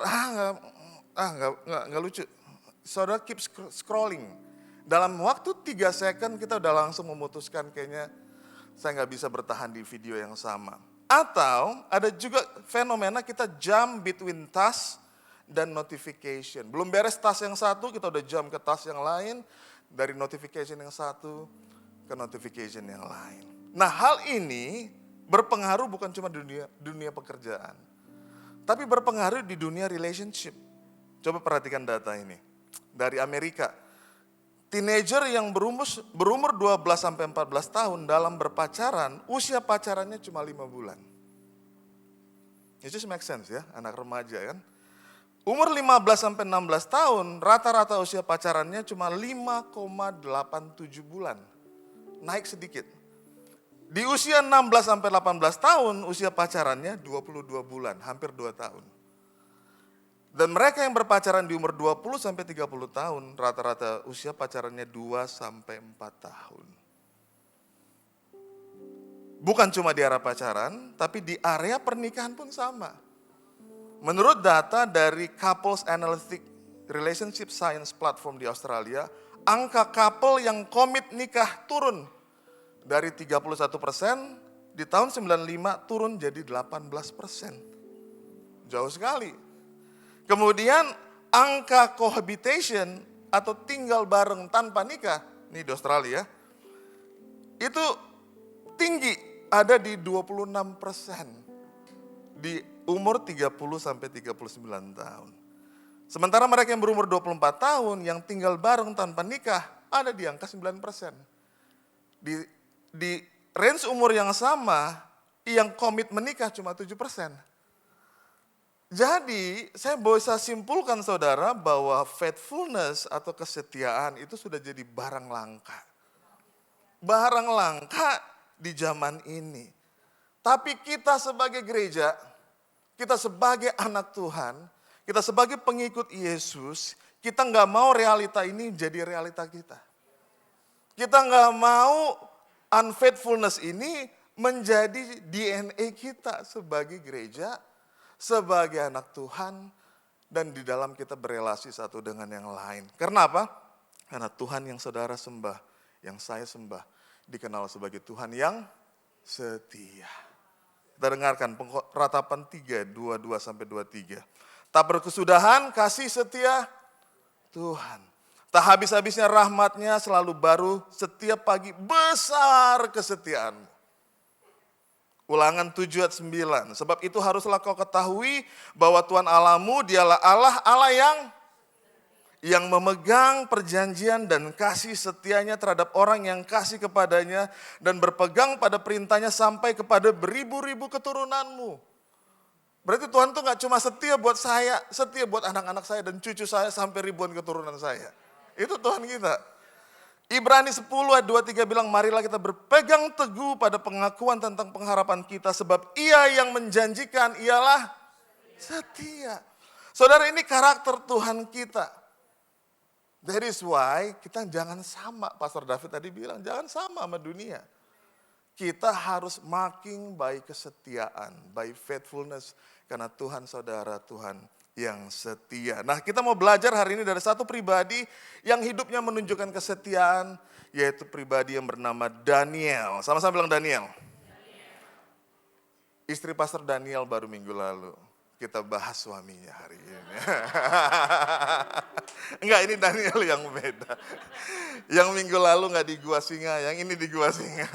nggak lucu. Saudara keep scrolling. Dalam waktu 3 second kita udah langsung memutuskan kayaknya saya nggak bisa bertahan di video yang sama. Atau ada juga fenomena kita jump between task dan notification. Belum beres task yang satu, kita udah jump ke task yang lain. Dari notification yang satu ke notification yang lain. Nah, hal ini berpengaruh bukan cuma di dunia pekerjaan. Tapi berpengaruh di dunia relationship. Coba perhatikan data ini. Dari Amerika. Teenager yang berumur 12-14 tahun dalam berpacaran, usia pacarannya cuma 5 bulan. It just make sense ya, anak remaja kan. Umur 15-16 tahun, rata-rata usia pacarannya cuma 5,87 bulan. Naik sedikit. Di usia 16-18 tahun, usia pacarannya 22 bulan, hampir 2 tahun. Dan mereka yang berpacaran di umur 20-30 tahun, rata-rata usia pacarannya 2-4 tahun. Bukan cuma di area pacaran, tapi di area pernikahan pun sama. Menurut data dari Couples Analytic Relationship Science Platform di Australia, angka couple yang komit nikah turun dari 31% di tahun 95 turun jadi 18%. Jauh sekali. Kemudian angka cohabitation atau tinggal bareng tanpa nikah, ini di Australia, itu tinggi, ada di 26% di umur 30-39 tahun. Sementara mereka yang berumur 24 tahun yang tinggal bareng tanpa nikah ada di angka 9%. Di range umur yang sama, yang komit menikah cuma 7%. Jadi saya bisa simpulkan saudara bahwa faithfulness atau kesetiaan itu sudah jadi barang langka. Barang langka di zaman ini. Tapi kita sebagai gereja, kita sebagai anak Tuhan, kita sebagai pengikut Yesus, kita nggak mau realita ini jadi realita kita. Kita nggak mau unfaithfulness ini menjadi DNA kita sebagai gereja, sebagai anak Tuhan, dan di dalam kita berelasi satu dengan yang lain. Karena apa? Karena Tuhan yang saudara sembah, yang saya sembah, dikenal sebagai Tuhan yang setia. Kita dengarkan ratapan 3, 22-23. Tak berkesudahan kasih setia Tuhan. Tak habis-habisnya rahmatnya selalu baru, setiap pagi besar kesetiaanmu. Ulangan 7 ayat 9. Sebab itu haruslah kau ketahui bahwa Tuhan Allahmu dialah Allah yang memegang perjanjian dan kasih setianya terhadap orang yang kasih kepadanya dan berpegang pada perintahnya sampai kepada beribu-ribu keturunanmu. Berarti Tuhan tuh gak cuma setia buat saya, setia buat anak-anak saya dan cucu saya sampai ribuan keturunan saya. Itu Tuhan kita. Ibrani 10 ayat 23 bilang, marilah kita berpegang teguh pada pengakuan tentang pengharapan kita, sebab Ia yang menjanjikan ialah setia. Saudara, ini karakter Tuhan kita. That is why kita jangan sama, Pastor David tadi bilang, jangan sama dunia. Kita harus makin by kesetiaan, by faithfulness, karena Tuhan saudara, Tuhan yang setia. Nah, kita mau belajar hari ini dari satu pribadi yang hidupnya menunjukkan kesetiaan, yaitu pribadi yang bernama Daniel. Sama-sama bilang Daniel. Istri Pastor Daniel baru minggu lalu. Kita bahas suaminya hari ini. Enggak, ini Daniel yang beda. Yang minggu lalu enggak di Gua Singa, yang ini di Gua Singa.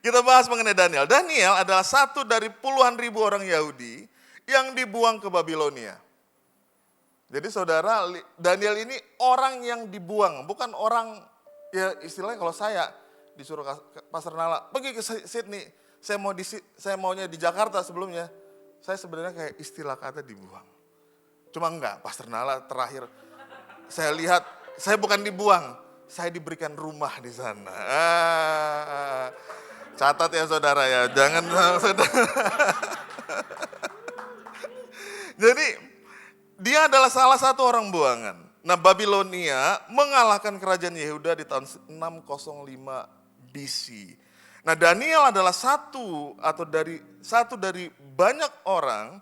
Kita bahas mengenai Daniel. Daniel adalah satu dari puluhan ribu orang Yahudi yang dibuang ke Babilonia. Jadi saudara, Daniel ini orang yang dibuang, bukan orang, ya istilahnya kalau saya disuruh Pastor Nala, pergi ke Sydney, saya maunya di Jakarta sebelumnya, saya sebenarnya kayak istilah kata dibuang. Cuma enggak, Pastor Nala terakhir, saya lihat, saya bukan dibuang, saya diberikan rumah di sana. Catat ya saudara ya, jangan saudara. Jadi dia adalah salah satu orang buangan. Nah, Babilonia mengalahkan kerajaan Yehuda di tahun 605 BC. Nah, Daniel adalah satu dari banyak orang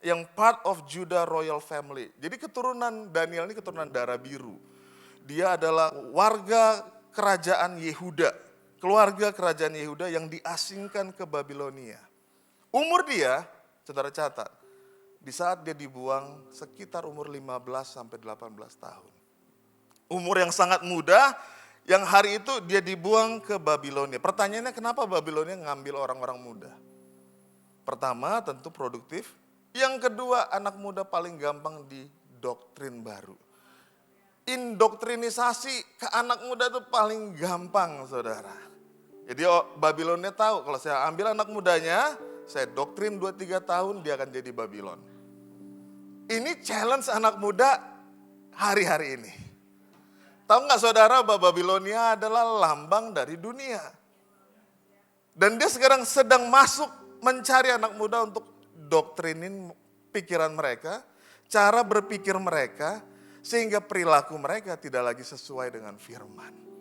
yang part of Judah royal family. Jadi keturunan Daniel ini keturunan darah biru. Dia adalah warga kerajaan Yehuda. keluarga kerajaan Yehuda yang diasingkan ke Babilonia. Umur dia, saudara catat, di saat dia dibuang sekitar umur 15 sampai 18 tahun. Umur yang sangat muda, yang hari itu dia dibuang ke Babilonia. Pertanyaannya kenapa Babilonia ngambil orang-orang muda? Pertama tentu produktif, yang kedua anak muda paling gampang didoktrin baru. Indoktrinisasi ke anak muda itu paling gampang, saudara. Jadi Babilonia tahu kalau saya ambil anak mudanya, saya doktrin 2-3 tahun dia akan jadi Babilon. Ini challenge anak muda hari-hari ini. Tahu nggak saudara bahwa Babilonia adalah lambang dari dunia. Dan dia sekarang sedang masuk mencari anak muda untuk doktrinin pikiran mereka, cara berpikir mereka, sehingga perilaku mereka tidak lagi sesuai dengan firman.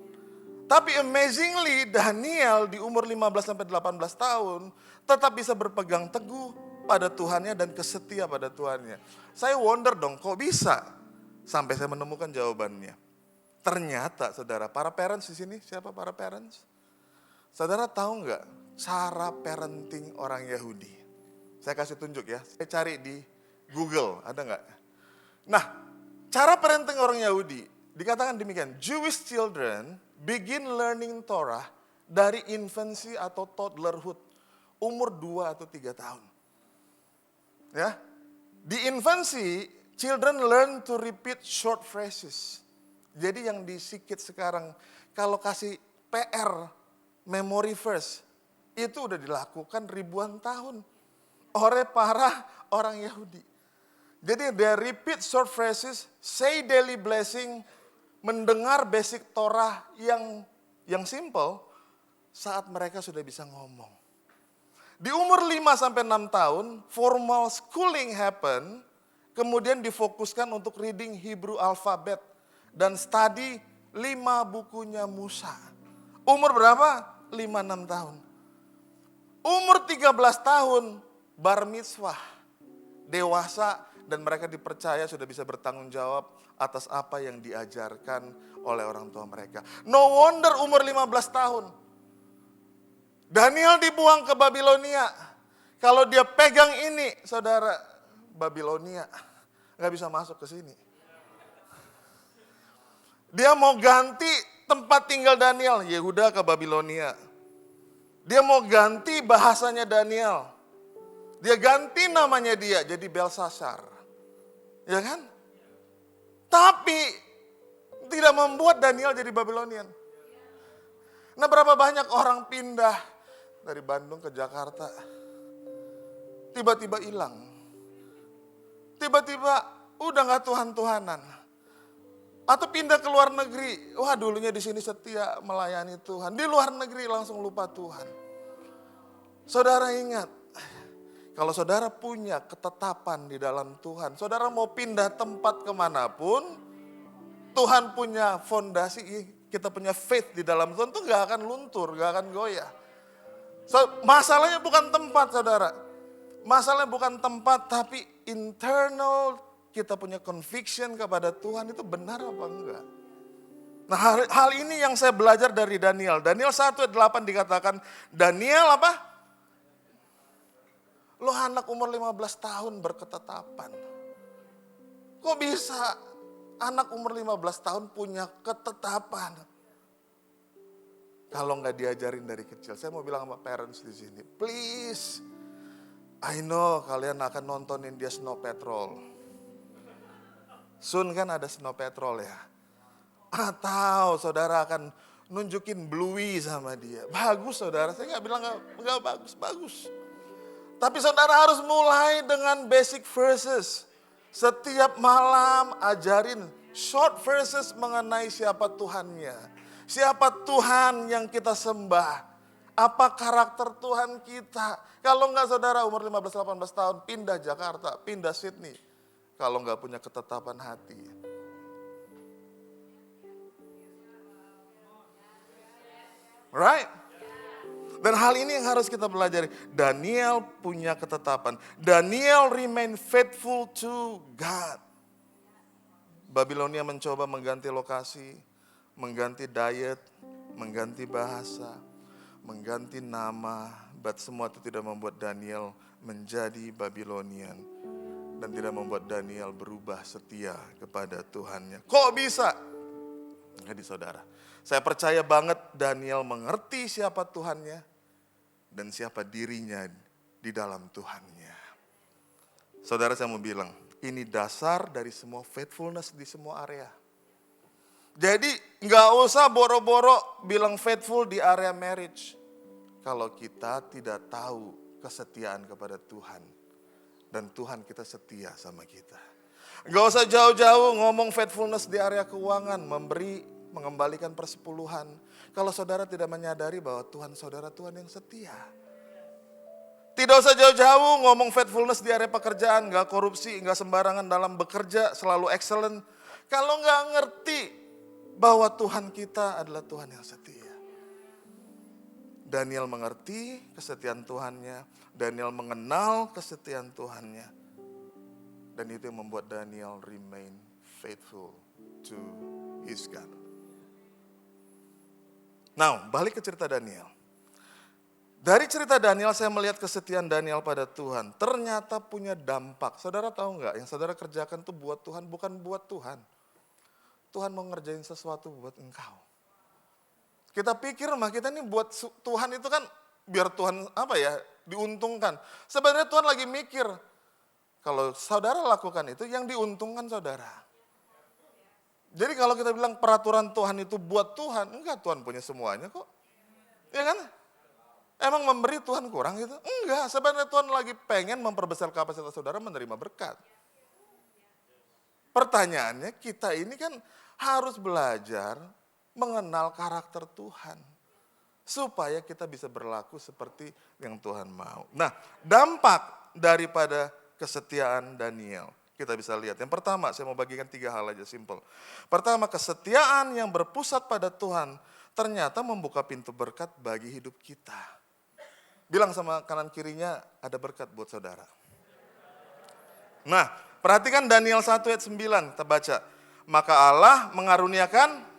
Tapi amazingly Daniel di umur 15-18 tahun tetap bisa berpegang teguh pada Tuhannya dan kesetia pada Tuhannya. Saya wonder dong kok bisa? Sampai saya menemukan jawabannya. Ternyata saudara, para parents di sini, siapa para parents? Saudara tahu nggak cara parenting orang Yahudi? Saya kasih tunjuk ya, saya cari di Google, ada nggak? Nah, cara parenting orang Yahudi dikatakan demikian, Jewish children begin learning Torah dari infancy atau toddlerhood, umur 2 atau 3 tahun. Ya, di infancy, children learn to repeat short phrases. Jadi yang disikit sekarang, kalau kasih PR, memory verse, itu udah dilakukan ribuan tahun oleh para orang Yahudi. Jadi they repeat short phrases, say daily blessing, mendengar basic Torah yang simple saat mereka sudah bisa ngomong. Di umur 5-6 tahun, formal schooling happen, kemudian difokuskan untuk reading Hebrew alphabet dan study 5 bukunya Musa. Umur berapa? 5-6 tahun. Umur 13 tahun, bar mitzvah, dewasa, dan mereka dipercaya sudah bisa bertanggung jawab atas apa yang diajarkan oleh orang tua mereka. No wonder umur 15 tahun. Daniel dibuang ke Babilonia. Kalau dia pegang ini, saudara, Babilonia nggak bisa masuk ke sini. Dia mau ganti tempat tinggal Daniel, Yehuda ke Babilonia. Dia mau ganti bahasanya Daniel. Dia ganti namanya dia jadi Belsasar. Ya kan? Tapi tidak membuat Daniel jadi Babilonian. Nah, berapa banyak orang pindah dari Bandung ke Jakarta. Tiba-tiba hilang. Tiba-tiba udah gak Tuhan-Tuhanan. Atau pindah ke luar negeri. Wah, dulunya di sini setia melayani Tuhan. Di luar negeri langsung lupa Tuhan. Saudara ingat, kalau saudara punya ketetapan di dalam Tuhan, saudara mau pindah tempat kemanapun, Tuhan punya fondasi, kita punya faith di dalam Tuhan, itu gak akan luntur, gak akan goyah. Masalahnya bukan tempat, saudara. Masalahnya bukan tempat, tapi internal kita punya conviction kepada Tuhan itu benar apa enggak. Nah, hal ini yang saya belajar dari Daniel. Daniel 1:8 dikatakan, Daniel apa? Lo anak umur 15 tahun berketetapan. Kok bisa anak umur 15 tahun punya ketetapan? Kalau nggak diajarin dari kecil, saya mau bilang sama parents di sini, please, I know kalian akan nontonin dia Snow Patrol. Soon kan ada Snow Patrol ya. Atau saudara akan nunjukin Bluey sama dia. Bagus saudara, saya nggak bilang nggak bagus, bagus. Tapi saudara harus mulai dengan basic verses. Setiap malam ajarin short verses mengenai siapa Tuhannya. Siapa Tuhan yang kita sembah. Apa karakter Tuhan kita. Kalau enggak saudara umur 15-18 tahun pindah Jakarta, pindah Sydney. Kalau enggak punya ketetapan hati. Right? Dan hal ini yang harus kita pelajari. Daniel punya ketetapan. Daniel remain faithful to God. Babilonia mencoba mengganti lokasi, mengganti diet, mengganti bahasa. mengganti nama, but semua itu tidak membuat Daniel menjadi Babilonian dan tidak membuat Daniel berubah setia kepada Tuhannya. Kok bisa? Jadi saudara, saya percaya banget Daniel mengerti siapa Tuhannya dan siapa dirinya di dalam Tuhannya. Saudara, saya mau bilang, ini dasar dari semua faithfulness di semua area. Jadi nggak usah boro-boro bilang faithful di area marriage. Kalau kita tidak tahu kesetiaan kepada Tuhan. Dan Tuhan kita setia sama kita. Nggak usah jauh-jauh ngomong faithfulness di area keuangan. Memberi, mengembalikan persepuluhan. Kalau saudara tidak menyadari bahwa Tuhan saudara Tuhan yang setia. Tidak usah jauh-jauh ngomong faithfulness di area pekerjaan. Nggak korupsi, nggak sembarangan dalam bekerja. Selalu excellent. Kalau nggak ngerti bahwa Tuhan kita adalah Tuhan yang setia. Daniel mengerti kesetiaan Tuhannya. Daniel mengenal kesetiaan Tuhannya. Dan itu yang membuat Daniel remain faithful to his God. Now, balik ke cerita Daniel. Dari cerita Daniel saya melihat kesetiaan Daniel pada Tuhan. Ternyata punya dampak. Saudara tahu nggak? Yang saudara kerjakan itu buat Tuhan, bukan buat Tuhan. Tuhan mau ngerjain sesuatu buat engkau. Kita pikir mah kita ini buat Tuhan itu kan biar Tuhan diuntungkan. Sebenarnya Tuhan lagi mikir. Kalau saudara lakukan itu yang diuntungkan saudara. Jadi kalau kita bilang peraturan Tuhan itu buat Tuhan, enggak, Tuhan punya semuanya kok. Ya kan? Emang memberi Tuhan kurang gitu? Enggak, sebenarnya Tuhan lagi pengen memperbesar kapasitas saudara menerima berkat. Pertanyaannya kita ini kan harus belajar mengenal karakter Tuhan. Supaya kita bisa berlaku seperti yang Tuhan mau. Nah, dampak daripada kesetiaan Daniel. Kita bisa lihat. Yang pertama, saya mau bagikan 3 hal aja, simple. Pertama, kesetiaan yang berpusat pada Tuhan ternyata membuka pintu berkat bagi hidup kita. Bilang sama kanan kirinya, ada berkat buat saudara. Nah, perhatikan Daniel 1 ayat 9, kita baca. Maka Allah mengaruniakan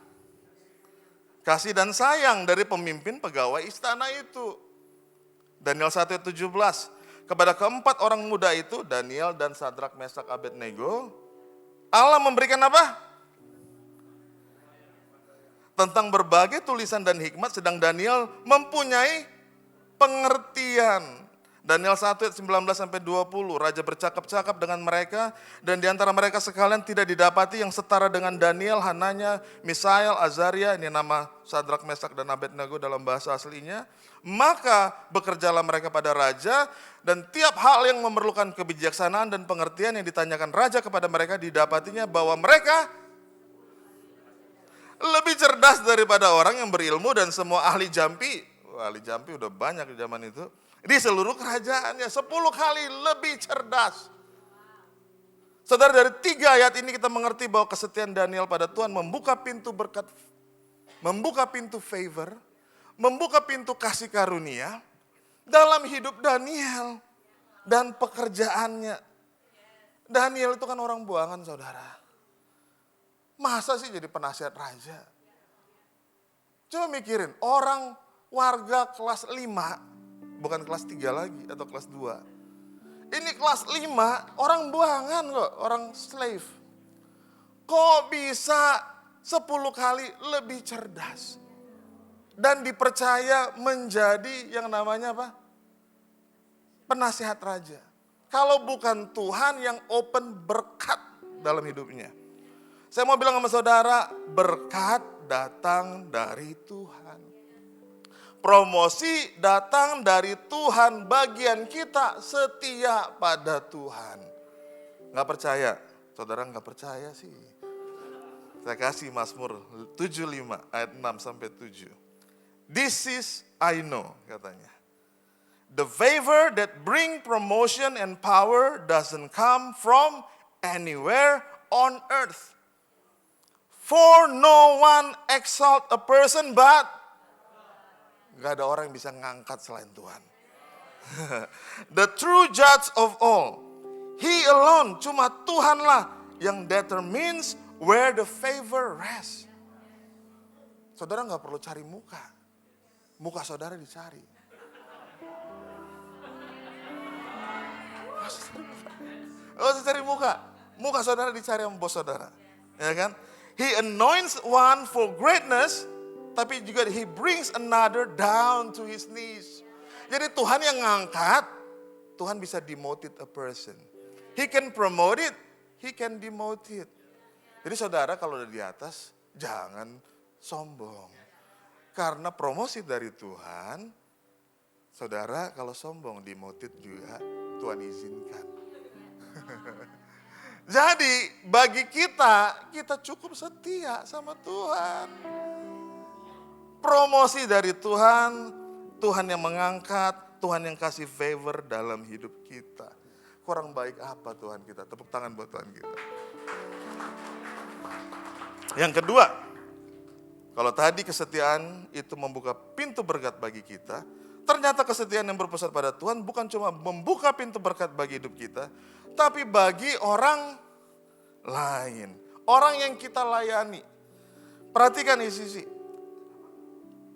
kasih dan sayang dari pemimpin pegawai istana itu. Daniel 1 ayat 17. Kepada keempat orang muda itu, Daniel dan Sadrak, Mesak, Abednego, Allah memberikan apa? Tentang berbagai tulisan dan hikmat, sedang Daniel mempunyai pengertian. Daniel 1 ayat 19-20, Raja bercakap-cakap dengan mereka, dan di antara mereka sekalian tidak didapati yang setara dengan Daniel, Hananya, Misael, Azaria, ini nama Sadrak, Mesak, dan Abednego dalam bahasa aslinya. Maka bekerjalah mereka pada Raja, dan tiap hal yang memerlukan kebijaksanaan dan pengertian yang ditanyakan Raja kepada mereka, didapatinya bahwa mereka lebih cerdas daripada orang yang berilmu dan semua ahli jampi. Ahli jampi udah banyak di zaman itu. Di seluruh kerajaannya 10 kali lebih cerdas. Saudara, dari 3 ayat ini kita mengerti bahwa kesetiaan Daniel pada Tuhan membuka pintu berkat, membuka pintu favor, membuka pintu kasih karunia dalam hidup Daniel dan pekerjaannya. Daniel itu kan orang buangan, saudara. Masa sih jadi penasihat raja? Coba mikirin, orang warga kelas 5, bukan kelas 3 lagi atau kelas 2. Ini kelas 5, orang buangan kok, orang slave. Kok bisa 10 kali lebih cerdas? Dan dipercaya menjadi yang namanya apa? Penasihat raja. Kalau bukan Tuhan yang open berkat dalam hidupnya. Saya mau bilang sama saudara, berkat datang dari Tuhan. Promosi datang dari Tuhan, bagian kita setia pada Tuhan. Nggak percaya? Saudara nggak percaya sih. Saya kasih Mazmur 75 ayat 6-7. This is I know, katanya. The favor that bring promotion and power doesn't come from anywhere on earth. For no one exalt a person but gak ada orang yang bisa ngangkat selain Tuhan. The true judge of all. He alone, cuma Tuhanlah yang determines where the favor rests. Saudara gak perlu cari muka. muka saudara dicari. Oh, cari muka saudara dicari sama bos saudara, ya kan? He anoints one for greatness, tapi juga he brings another down to his knees. Jadi Tuhan yang ngangkat, Tuhan bisa demoted a person. He can promote it, he can demote it. Jadi saudara kalau udah di atas, jangan sombong. Karena promosi dari Tuhan, saudara kalau sombong demoted juga Tuhan izinkan. Jadi bagi kita cukup setia sama Tuhan. Promosi dari Tuhan, Tuhan yang mengangkat, Tuhan yang kasih favor dalam hidup kita. Kurang baik apa Tuhan kita? Tepuk tangan buat Tuhan kita. Yang kedua, kalau tadi kesetiaan itu membuka pintu berkat bagi kita, ternyata kesetiaan yang berpusat pada Tuhan bukan cuma membuka pintu berkat bagi hidup kita, tapi bagi orang lain. Orang yang kita layani. Perhatikan isi.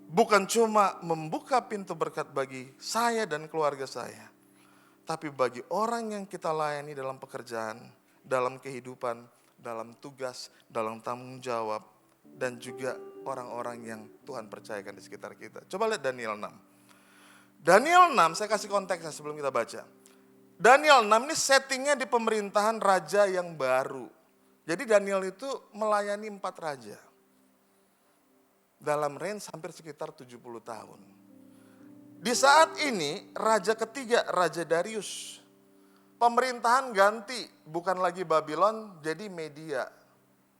Bukan cuma membuka pintu berkat bagi saya dan keluarga saya, tapi bagi orang yang kita layani dalam pekerjaan, dalam kehidupan, dalam tugas, dalam tanggung jawab, dan juga orang-orang yang Tuhan percayakan di sekitar kita. Coba lihat Daniel 6. Daniel 6, saya kasih konteksnya sebelum kita baca. Daniel 6 ini settingnya di pemerintahan raja yang baru. Jadi Daniel itu melayani 4 raja. Dalam range hampir sekitar 70 tahun. Di saat ini raja ketiga, Raja Darius. Pemerintahan ganti, bukan lagi Babylon, jadi Media.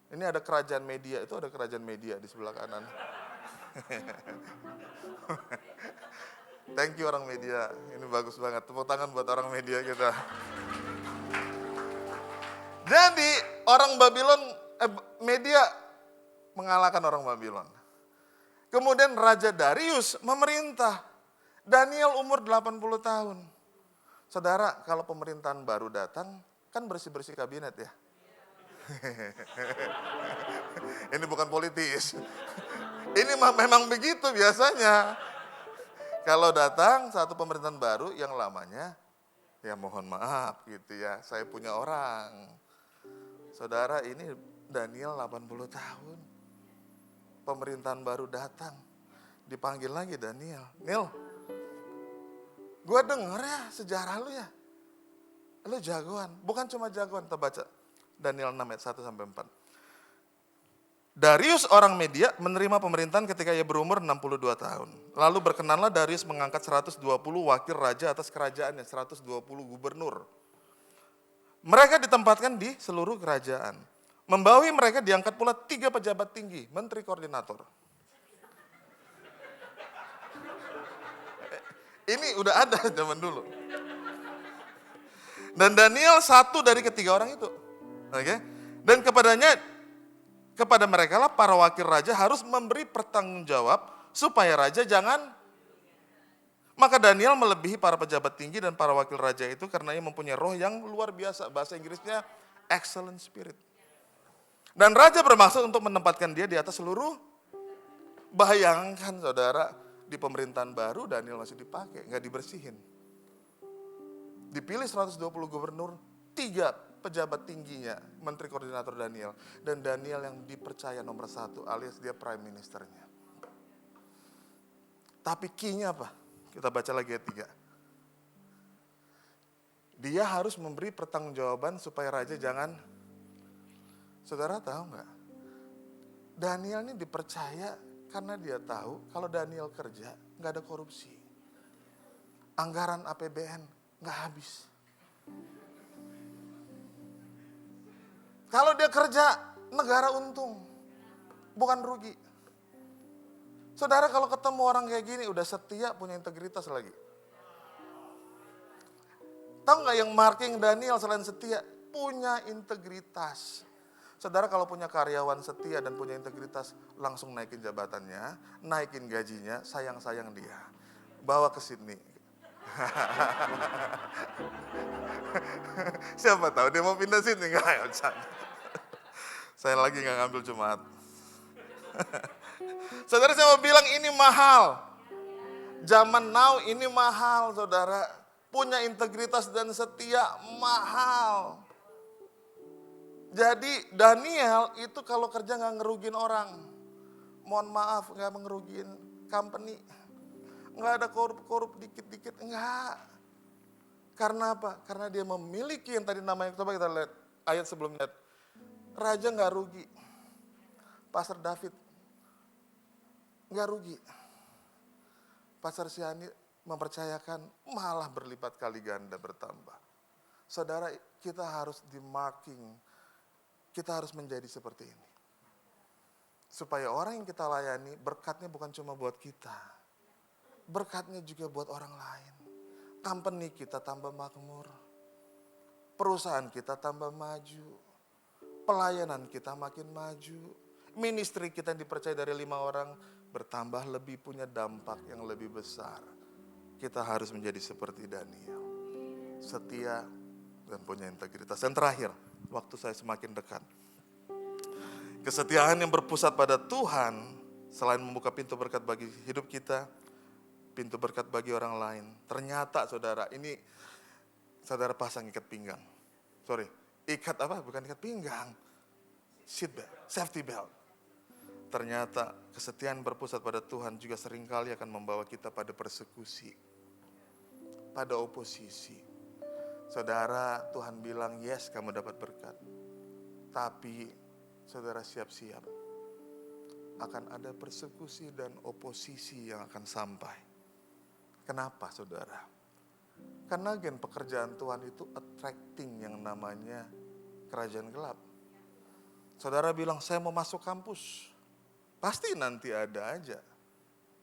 Ini ada kerajaan Media, itu ada kerajaan Media di sebelah kanan. Thank you orang media, ini bagus banget. Tepuk tangan buat orang media kita. Jadi orang Babylon, media mengalahkan orang Babylon. Kemudian Raja Darius memerintah. Daniel umur 80 tahun. Saudara, kalau pemerintahan baru datang, kan bersih-bersih kabinet ya. Ini bukan politis. Ini memang begitu biasanya. Kalau datang satu pemerintahan baru yang lamanya, ya mohon maaf gitu ya, saya punya orang. Saudara, ini Daniel 80 tahun. Pemerintahan baru datang. Dipanggil lagi Daniel. Nil, gue denger ya sejarah lu ya. Lu jagoan. Bukan cuma jagoan, kita baca. Daniel 6 ayat 1-4. Darius orang Media menerima pemerintahan ketika ia berumur 62 tahun. Lalu berkenanlah Darius mengangkat 120 wakil raja atas kerajaannya, 120 gubernur. Mereka ditempatkan di seluruh kerajaan. Membawahi mereka diangkat pula 3 pejabat tinggi, menteri koordinator. Ini udah ada zaman dulu. Dan Daniel satu dari ketiga orang itu. Oke? Dan kepada mereka lah para wakil raja harus memberi pertanggungjawab supaya raja jangan. Maka Daniel melebihi para pejabat tinggi dan para wakil raja itu karena ia mempunyai roh yang luar biasa. Bahasa Inggrisnya excellent spirit. Dan raja bermaksud untuk menempatkan dia di atas seluruh. Bayangkan saudara, di pemerintahan baru Daniel masih dipakai, nggak dibersihin. Dipilih 120 gubernur, 3 pejabat tingginya, menteri koordinator Daniel. Dan Daniel yang dipercaya nomor 1 alias dia prime ministernya. Tapi key-nya apa? Kita baca lagi ayat 3. Dia harus memberi pertanggungjawaban supaya raja jangan. Saudara tahu nggak? Daniel ini dipercaya karena dia tahu kalau Daniel kerja nggak ada korupsi. Anggaran APBN nggak habis. Kalau dia kerja, negara untung, bukan rugi. Saudara kalau ketemu orang kayak gini, udah setia, punya integritas lagi. Tahu nggak yang marking Daniel selain setia? Punya integritas. Saudara kalau punya karyawan setia dan punya integritas, langsung naikin jabatannya, naikin gajinya, sayang-sayang dia. Bawa ke Sydney. Siapa tahu dia mau pindah Sydney, enggak? Saya lagi nggak ngambil Jumat. Saudara saya mau bilang ini mahal. Zaman now ini mahal, saudara. Punya integritas dan setia mahal. Jadi Daniel itu kalau kerja nggak ngerugin orang. Mohon maaf, nggak ngerugin company. Nggak ada korup-korup dikit-dikit, enggak. Karena apa? Karena dia memiliki yang tadi namanya, coba kita lihat ayat sebelumnya. Raja nggak rugi. Pastor David nggak rugi. Pastor Siani mempercayakan malah berlipat kali ganda bertambah. Saudara, kita harus di-marking. Kita harus menjadi seperti ini. Supaya orang yang kita layani, berkatnya bukan cuma buat kita. Berkatnya juga buat orang lain. Company kita tambah makmur. Perusahaan kita tambah maju. Pelayanan kita makin maju. Ministry kita yang dipercaya dari 5 orang bertambah lebih punya dampak yang lebih besar. Kita harus menjadi seperti Daniel. Setia dan punya integritas. Dan terakhir, waktu saya semakin dekat. Kesetiaan yang berpusat pada Tuhan, selain membuka pintu berkat bagi hidup kita, pintu berkat bagi orang lain. Ternyata saudara, ini saudara pasang ikat pinggang. Ikat apa? Bukan ikat pinggang. Seat belt, safety belt. Ternyata kesetiaan berpusat pada Tuhan juga seringkali akan membawa kita pada persekusi, pada oposisi. Saudara, Tuhan bilang, yes kamu dapat berkat. Tapi saudara siap-siap. Akan ada persekusi dan oposisi yang akan sampai. Kenapa saudara? Karena gen pekerjaan Tuhan itu attracting yang namanya kerajaan gelap. Saudara bilang, saya mau masuk kampus. Pasti nanti ada aja.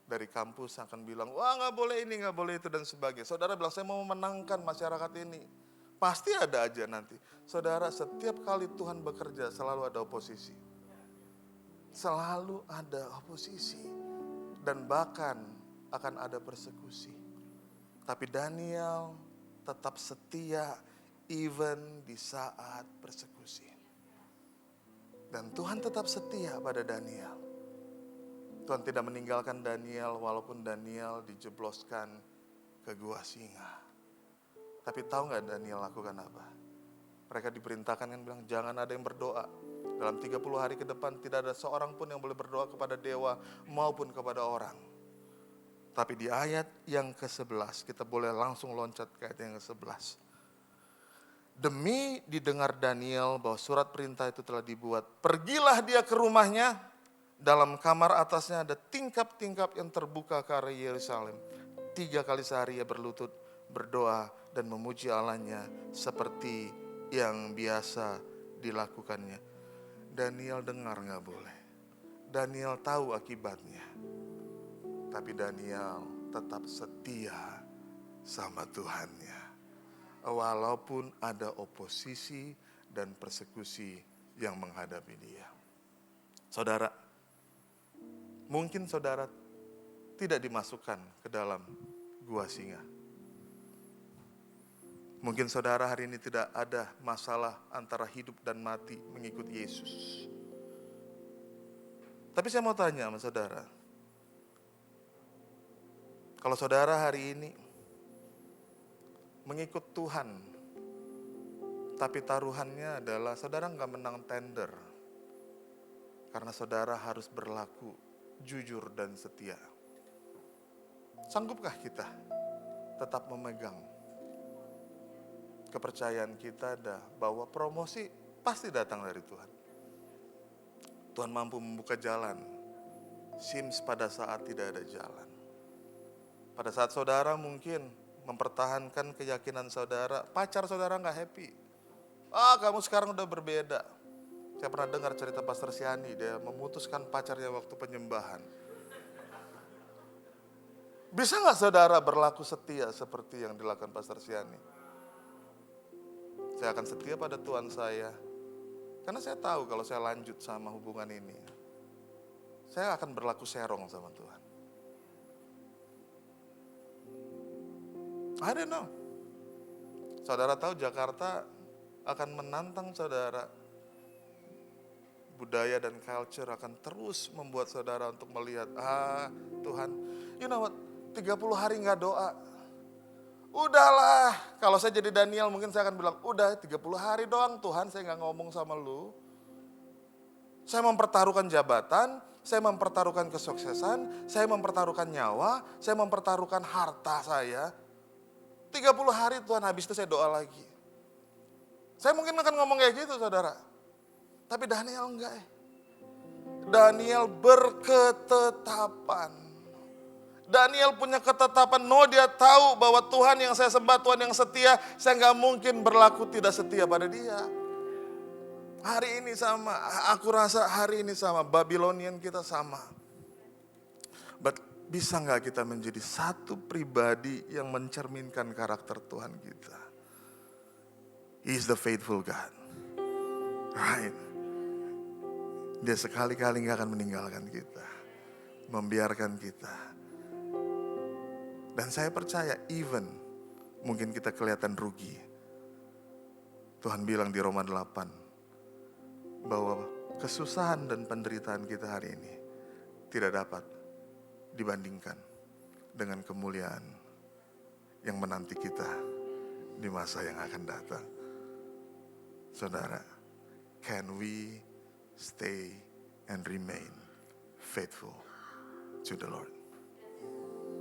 Dari kampus akan bilang, wah gak boleh ini, gak boleh itu dan sebagainya. Saudara bilang, saya mau memenangkan masyarakat ini. Pasti ada aja nanti. Saudara, setiap kali Tuhan bekerja selalu ada oposisi. Selalu ada oposisi. Dan bahkan akan ada persekusi. Tapi Daniel tetap setia even di saat persekusi. Dan Tuhan tetap setia pada Daniel. Tuhan tidak meninggalkan Daniel walaupun Daniel dijebloskan ke gua singa. Tapi tahu gak Daniel lakukan apa? Mereka diperintahkan kan bilang jangan ada yang berdoa. Dalam 30 hari ke depan tidak ada seorang pun yang boleh berdoa kepada dewa maupun kepada orang. Tapi di ayat yang ke-11 kita boleh langsung loncat ke ayat yang ke-11. Demi didengar Daniel bahwa surat perintah itu telah dibuat, pergilah dia ke rumahnya. Dalam kamar atasnya ada tingkap-tingkap yang terbuka ke arah Yerusalem. 3 kali sehari ia berlutut, berdoa dan memuji Allahnya seperti yang biasa dilakukannya. Daniel dengar gak boleh. Daniel tahu akibatnya. Tapi Daniel tetap setia sama Tuhannya. Walaupun ada oposisi dan persekusi yang menghadapi dia. Saudara, mungkin saudara tidak dimasukkan ke dalam gua singa. Mungkin saudara hari ini tidak ada masalah antara hidup dan mati mengikut Yesus. Tapi saya mau tanya sama saudara. Kalau saudara hari ini mengikut Tuhan, tapi taruhannya adalah saudara nggak menang tender. Karena saudara harus berlaku jujur dan setia. Sanggupkah kita tetap memegang kepercayaan kita bahwa promosi pasti datang dari Tuhan. Tuhan mampu membuka jalan. Sims pada saat tidak ada jalan. Pada saat saudara mungkin mempertahankan keyakinan saudara, pacar saudara gak happy. Kamu sekarang udah berbeda. Saya pernah dengar cerita Pastor Siani, dia memutuskan pacarnya waktu penyembahan. Bisa gak saudara berlaku setia seperti yang dilakukan Pastor Siani? Saya akan setia pada Tuhan saya. Karena saya tahu kalau saya lanjut sama hubungan ini, saya akan berlaku serong sama Tuhan. I don't know. Saudara tahu Jakarta akan menantang saudara. Budaya dan culture akan terus membuat saudara untuk melihat, Tuhan, you know what? 30 hari nggak doa. Udahlah, kalau saya jadi Daniel mungkin saya akan bilang, udah 30 hari doang Tuhan, saya nggak ngomong sama lu. Saya mempertaruhkan jabatan, saya mempertaruhkan kesuksesan, saya mempertaruhkan nyawa, saya mempertaruhkan harta saya. 30 hari Tuhan, habis itu saya doa lagi. Saya mungkin akan ngomong kayak gitu saudara. Tapi Daniel enggak. Daniel berketetapan. Daniel punya ketetapan, dia tahu bahwa Tuhan yang saya sembah, Tuhan yang setia, saya nggak mungkin berlaku tidak setia pada dia. Hari ini sama, aku rasa hari ini sama, Babylonian kita sama. But bisa nggak kita menjadi satu pribadi yang mencerminkan karakter Tuhan kita? He is the faithful God. Right? Dia sekali-kali nggak akan meninggalkan kita, membiarkan kita. Dan saya percaya even mungkin kita kelihatan rugi. Tuhan bilang di Roma 8 bahwa kesusahan dan penderitaan kita hari ini tidak dapat dibandingkan dengan kemuliaan yang menanti kita di masa yang akan datang. Saudara, can we stay and remain faithful to the Lord?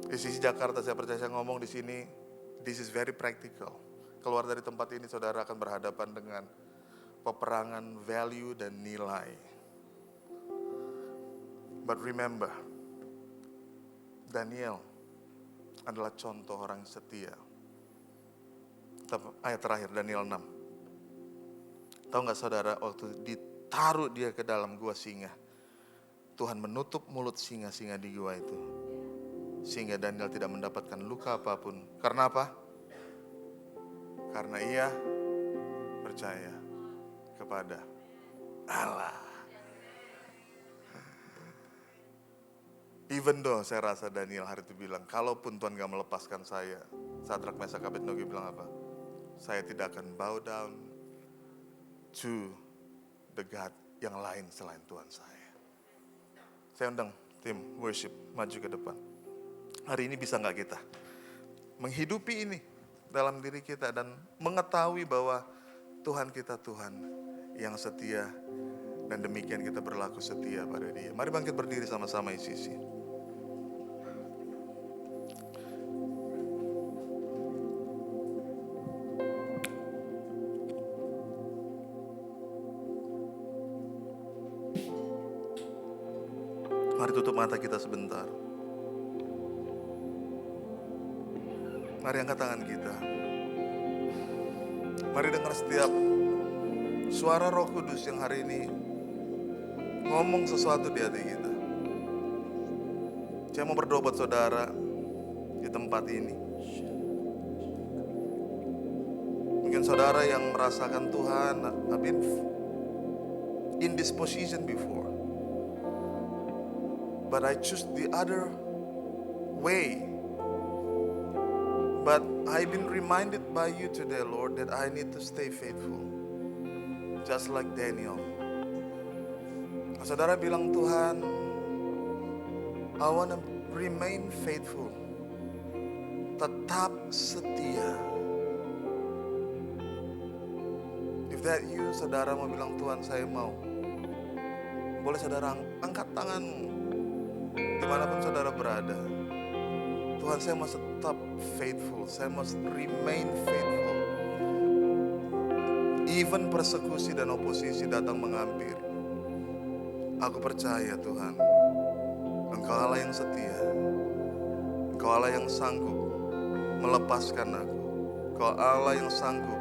Di sisi Jakarta saya percaya saya ngomong di sini, this is very practical. Keluar dari tempat ini saudara akan berhadapan dengan peperangan value dan nilai. But remember, Daniel adalah contoh orang setia. Ayat terakhir Daniel 6. Tahu gak saudara, waktu ditaruh dia ke dalam gua singa, Tuhan menutup mulut singa-singa di gua itu. Sehingga Daniel tidak mendapatkan luka apapun. Karena apa? Karena ia percaya kepada Allah. Even though saya rasa Daniel hari itu bilang, kalaupun Tuhan gak melepaskan saya, Sadrak, Mesak, Abednego bilang apa? Saya tidak akan bow down to the God yang lain selain Tuhan saya. Saya undang tim worship maju ke depan. Hari ini bisa gak kita menghidupi ini dalam diri kita dan mengetahui bahwa Tuhan kita Tuhan yang setia dan demikian kita berlaku setia pada Dia. Mari bangkit berdiri sama-sama ICC. Mari tutup mata kita sebentar. Mari angkat tangan kita. Mari dengar setiap suara Roh Kudus yang hari ini ngomong sesuatu di hati kita. Saya mau berdoa buat saudara di tempat ini. Mungkin saudara yang merasakan Tuhan, I've been in this position before. But I choose the other way. But I've been reminded by you today, Lord, that I need to stay faithful. Just like Daniel. Saudara bilang, Tuhan, I want to remain faithful. Tetap setia. If that you, saudara mau bilang, Tuhan saya mau. Boleh saudara angkat tanganmu. Dimanapun saudara berada. Tuhan, saya mau tetap faithful. Saya must remain faithful. Even persekusi dan oposisi datang menghampiri. Aku percaya Tuhan, Engkau Allah yang setia. Engkau Allah yang sanggup melepaskan aku. Engkau Allah yang sanggup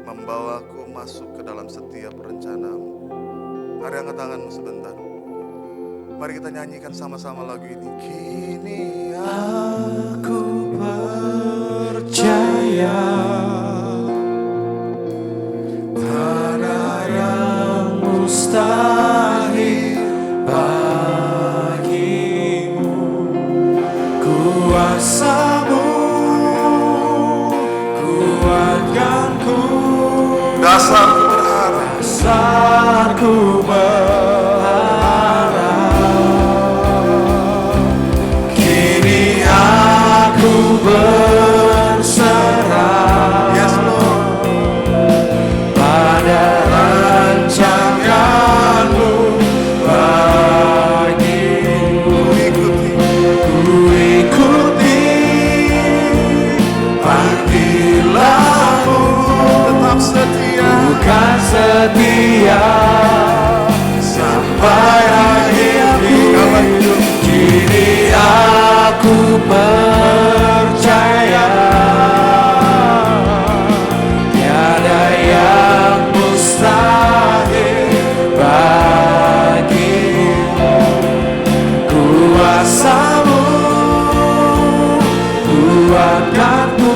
membawaku masuk ke dalam setiap rencanamu. Mari angkat tanganmu sebentar. Mari kita nyanyikan sama-sama lagu ini. Kini aku percaya pada yang mustahil bagimu. Kuasamu kuatkanku. Dasarku berharap. Dasarku berharap. Kini berserah. Yes, Lord. Pada rancangan-Mu bagiku. Ku ikuti panggilan-Mu. Tetap setia. Bukan setia sampai akhir hidup. Kini aku percaya tiada yang mustahil bagimu. Kuasa-Mu kuatkanku.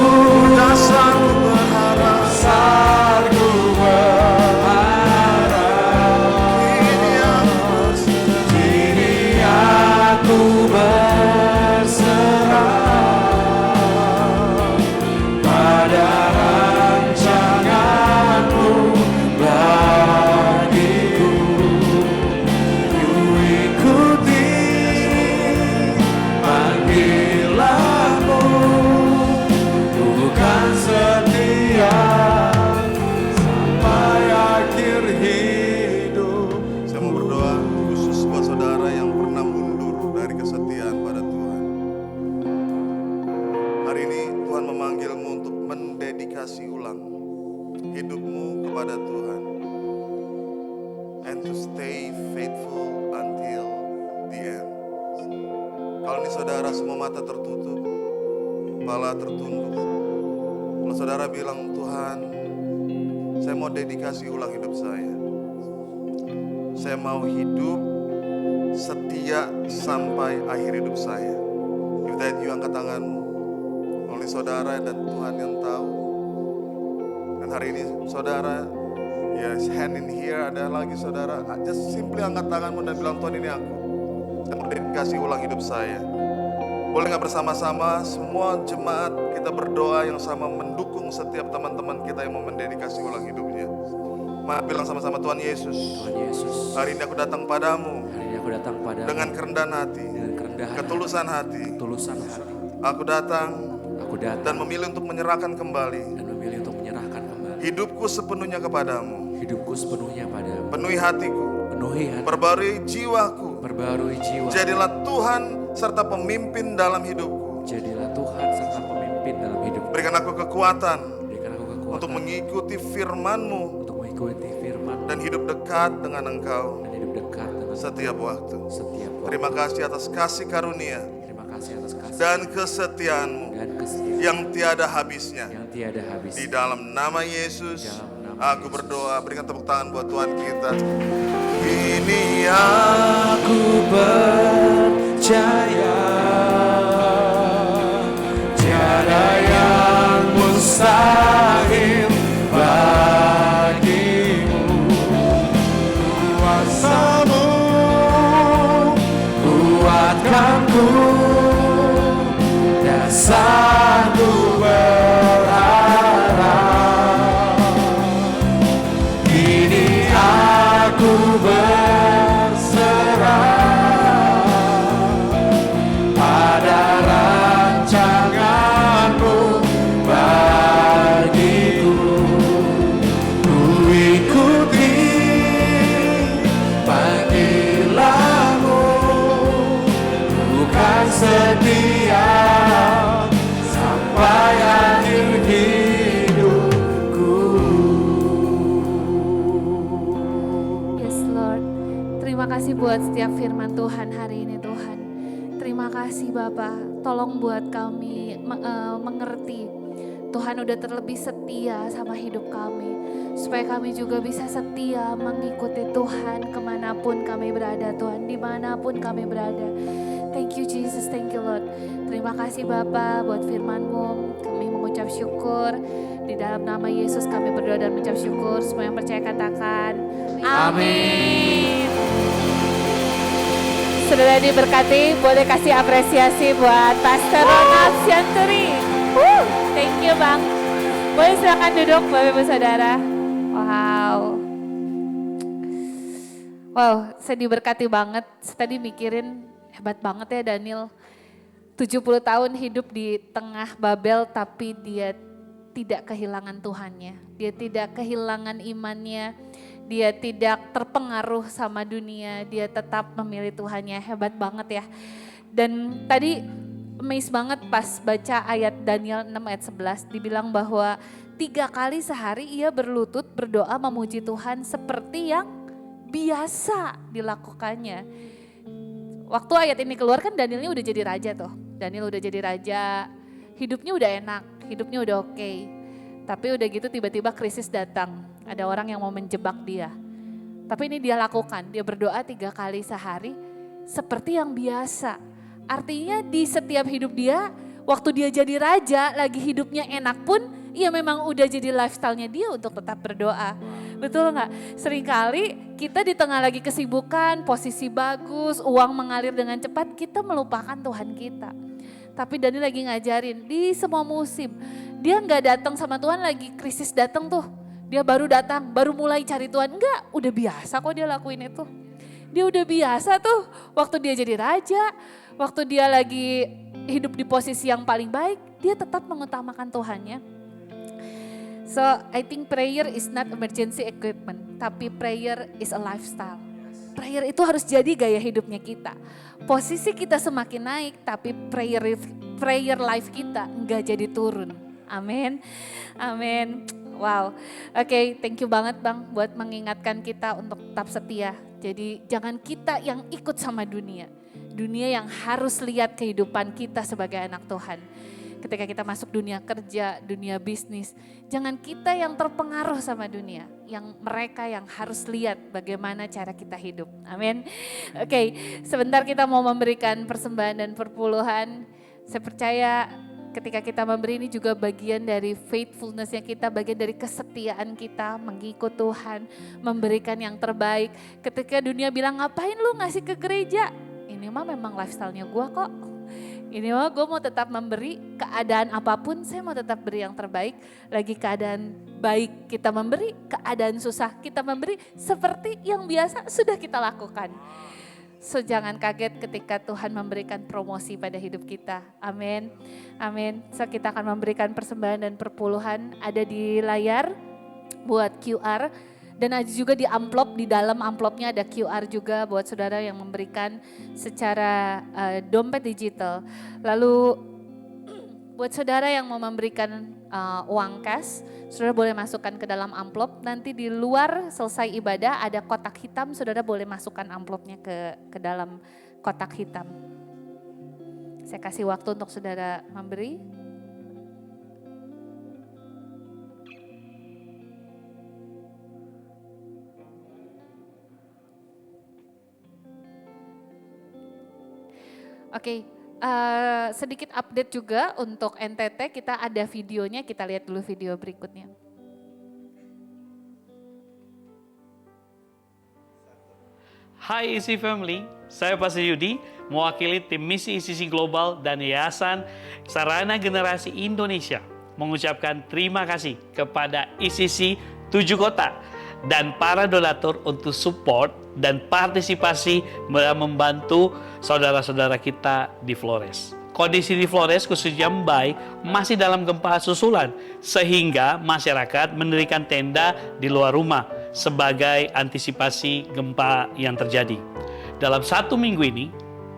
Dasarku berharap. Dasarku berharap. Kini aku berserah pada rancangan-Mu bagiku. Ku ikuti panggilan-Mu, bukan setia sampai akhir hidup. Saya mau berdoa khusus buat saudara yang pernah mundur dari kesetiaan pada Tuhan. Hari ini Tuhan memanggilmu untuk mendedikasi ulang hidupmu kepada Tuhan. And to stay faithful until the end. Kalau ini saudara semua mata tertutup, kepala tertunduk. Kalau saudara bilang, Tuhan, saya mau dedikasi ulang hidup saya. Saya mau hidup setia sampai akhir hidup saya. If that you, angkat tanganmu. Oleh saudara dan Tuhan yang tahu. Dan hari ini saudara, yes, hand in here, ada lagi saudara. Just simply angkat tanganmu dan bilang, Tuhan, ini aku. Saya mau dedikasi ulang hidup saya. Boleh gak bersama-sama semua jemaat kita berdoa yang sama mendukung setiap teman-teman kita yang mau mendedikasi ulang hidupnya. Mari bilang sama-sama, Tuhan Yesus, Tuhan Yesus, hari ini aku datang padamu hari ini aku datang padamu dengan kerendahan hati, dengan kerendahan ketulusan hati. ketulusan hati. Aku datang Aku datang dan memilih untuk menyerahkan kembali dan memilih untuk menyerahkan kembali hidupku sepenuhnya kepadamu. hidupku sepenuhnya padamu. Penuhi hatiku, Penuhi hati, perbarui jiwaku. perbarui jiwa. Jadilah Tuhan serta pemimpin dalam hidupku. Jadilah Tuhan serta pemimpin dalam hidup. Berikan aku kekuatan Berikan aku kekuatan untuk mengikuti firman-Mu untuk mengikuti firman dan hidup dekat dengan Engkau dan hidup dekat dengan setiap waktu. setiap waktu. Terima kasih atas kasih karunia Terima kasih atas kasih dan kesetiaan-Mu dan kesetiaan yang tiada habisnya. yang tiada habis. Di dalam nama Yesus, Dalam nama aku Yesus. berdoa. Berikan tepuk tangan buat Tuhan kita. Ini Aku percaya tiada yang mustahil bagimu. Kuasa-Mu kuatkanku. Dasarku berharap. Kini aku berserah pada rancangan-Mu bagiku. Ku ikuti panggilan-Mu, bukan setia sampai akhir hidupku. Yes Lord, terima kasih buat setiap firman Tuhan hari ini Tuhan. Terima kasih Bapak, tolong buat kami mengerti Tuhan udah terlebih setia sama hidup kami. Supaya kami juga bisa setia mengikuti Tuhan kemanapun kami berada Tuhan, dimanapun kami berada. Thank you Jesus, thank you Lord. Terima kasih Bapak buat firman-Mu, kami mengucap syukur. Di dalam nama Yesus kami berdoa dan mengucap syukur. Semua yang percaya katakan amin. Saudara diberkati, boleh kasih apresiasi buat Pastor Ronald Sianturi. Thank you Bang. Boleh silakan duduk Bapak Ibu Saudara. Wow, saya diberkati banget. Saya tadi mikirin hebat banget ya Daniel. 70 tahun hidup di tengah Babel tapi dia tidak kehilangan Tuhannya. Dia tidak kehilangan imannya. Dia tidak terpengaruh sama dunia. Dia tetap memilih Tuhannya. Hebat banget ya. Dan tadi amazed banget pas baca ayat Daniel 6 ayat 11. Dibilang bahwa 3 kali sehari ia berlutut berdoa memuji Tuhan seperti yang biasa dilakukannya. Waktu ayat ini keluar kan Danielnya udah jadi raja tuh. Daniel udah jadi raja, hidupnya udah enak, hidupnya udah oke. Tapi udah gitu tiba-tiba krisis datang. Ada orang yang mau menjebak dia. Tapi ini dia lakukan, dia berdoa 3 kali sehari seperti yang biasa. Artinya di setiap hidup dia, waktu dia jadi raja, lagi hidupnya enak pun, ya memang udah jadi lifestyle-nya dia untuk tetap berdoa. Betul nggak? Seringkali kita di tengah lagi kesibukan, posisi bagus, uang mengalir dengan cepat, kita melupakan Tuhan kita. Tapi Dani lagi ngajarin di semua musim. Dia nggak datang sama Tuhan lagi krisis datang tuh. Dia baru datang, baru mulai cari Tuhan. Enggak, udah biasa kok dia lakuin itu. Dia udah biasa tuh waktu dia jadi raja, waktu dia lagi hidup di posisi yang paling baik, dia tetap mengutamakan Tuhannya. So I think prayer is not emergency equipment, tapi prayer is a lifestyle. Prayer itu harus jadi gaya hidupnya kita. Posisi kita semakin naik, tapi prayer life kita enggak jadi turun. Amin, amin. Wow, oke, thank you banget Bang buat mengingatkan kita untuk tetap setia. Jadi jangan kita yang ikut sama dunia. Dunia yang harus lihat kehidupan kita sebagai anak Tuhan. Ketika kita masuk dunia kerja, dunia bisnis, jangan kita yang terpengaruh sama dunia. Yang mereka yang harus lihat bagaimana cara kita hidup. Amin. Oke, sebentar kita mau memberikan persembahan dan perpuluhan. Saya percaya ketika kita memberi ini juga bagian dari faithfulness-nya kita, bagian dari kesetiaan kita mengikut Tuhan, memberikan yang terbaik. Ketika dunia bilang ngapain lu ngasih ke gereja? Ini mah memang lifestyle-nya gue kok. Ini mah gue mau tetap memberi, keadaan apapun saya mau tetap beri yang terbaik. Lagi keadaan baik kita memberi, keadaan susah kita memberi seperti yang biasa sudah kita lakukan. So jangan kaget ketika Tuhan memberikan promosi pada hidup kita. Amin, amin. So kita akan memberikan persembahan dan perpuluhan ada di layar buat QR. Dan ada juga di amplop, di dalam amplopnya ada QR juga buat saudara yang memberikan secara dompet digital. Lalu buat saudara yang mau memberikan uang cash, saudara boleh masukkan ke dalam amplop. Nanti di luar selesai ibadah ada kotak hitam, saudara boleh masukkan amplopnya ke dalam kotak hitam. Saya kasih waktu untuk saudara memberi. Oke, sedikit update juga untuk NTT, kita ada videonya, kita lihat dulu video berikutnya. Hai Isi Family, saya Pastor Yudi, mewakili tim misi ICC Global dan Yayasan Sarana Generasi Indonesia, mengucapkan terima kasih kepada ICC 7 Kota dan para donatur untuk support dan partisipasi membantu saudara-saudara kita di Flores. Kondisi di Flores khususnya Mbai masih dalam gempa susulan sehingga masyarakat mendirikan tenda di luar rumah sebagai antisipasi gempa yang terjadi. Dalam 1 minggu ini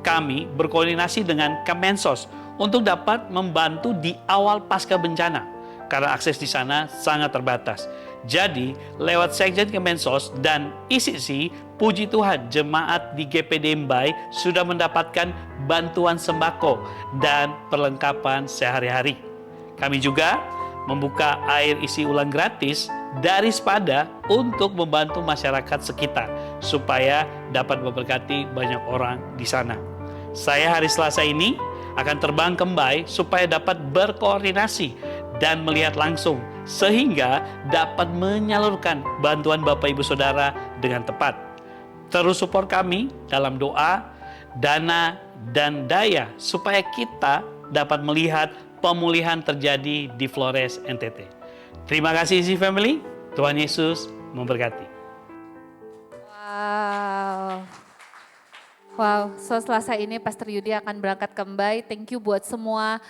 kami berkoordinasi dengan Kemensos untuk dapat membantu di awal pasca bencana karena akses di sana sangat terbatas. Jadi, lewat Sekjen Kemensos dan ICC, puji Tuhan jemaat di GPD Mbai sudah mendapatkan bantuan sembako dan perlengkapan sehari-hari. Kami juga membuka air isi ulang gratis dari Spada untuk membantu masyarakat sekitar supaya dapat memberkati banyak orang di sana. Saya hari Selasa ini akan terbang ke Mbai supaya dapat berkoordinasi dan melihat langsung sehingga dapat menyalurkan bantuan Bapak Ibu Saudara dengan tepat. Terus support kami dalam doa, dana, dan daya supaya kita dapat melihat pemulihan terjadi di Flores NTT. Terima kasih Isi Family, Tuhan Yesus memberkati. Wow. Wow, so Selasa ini Pastor Yudi akan berangkat ke Mbai. Thank you buat semua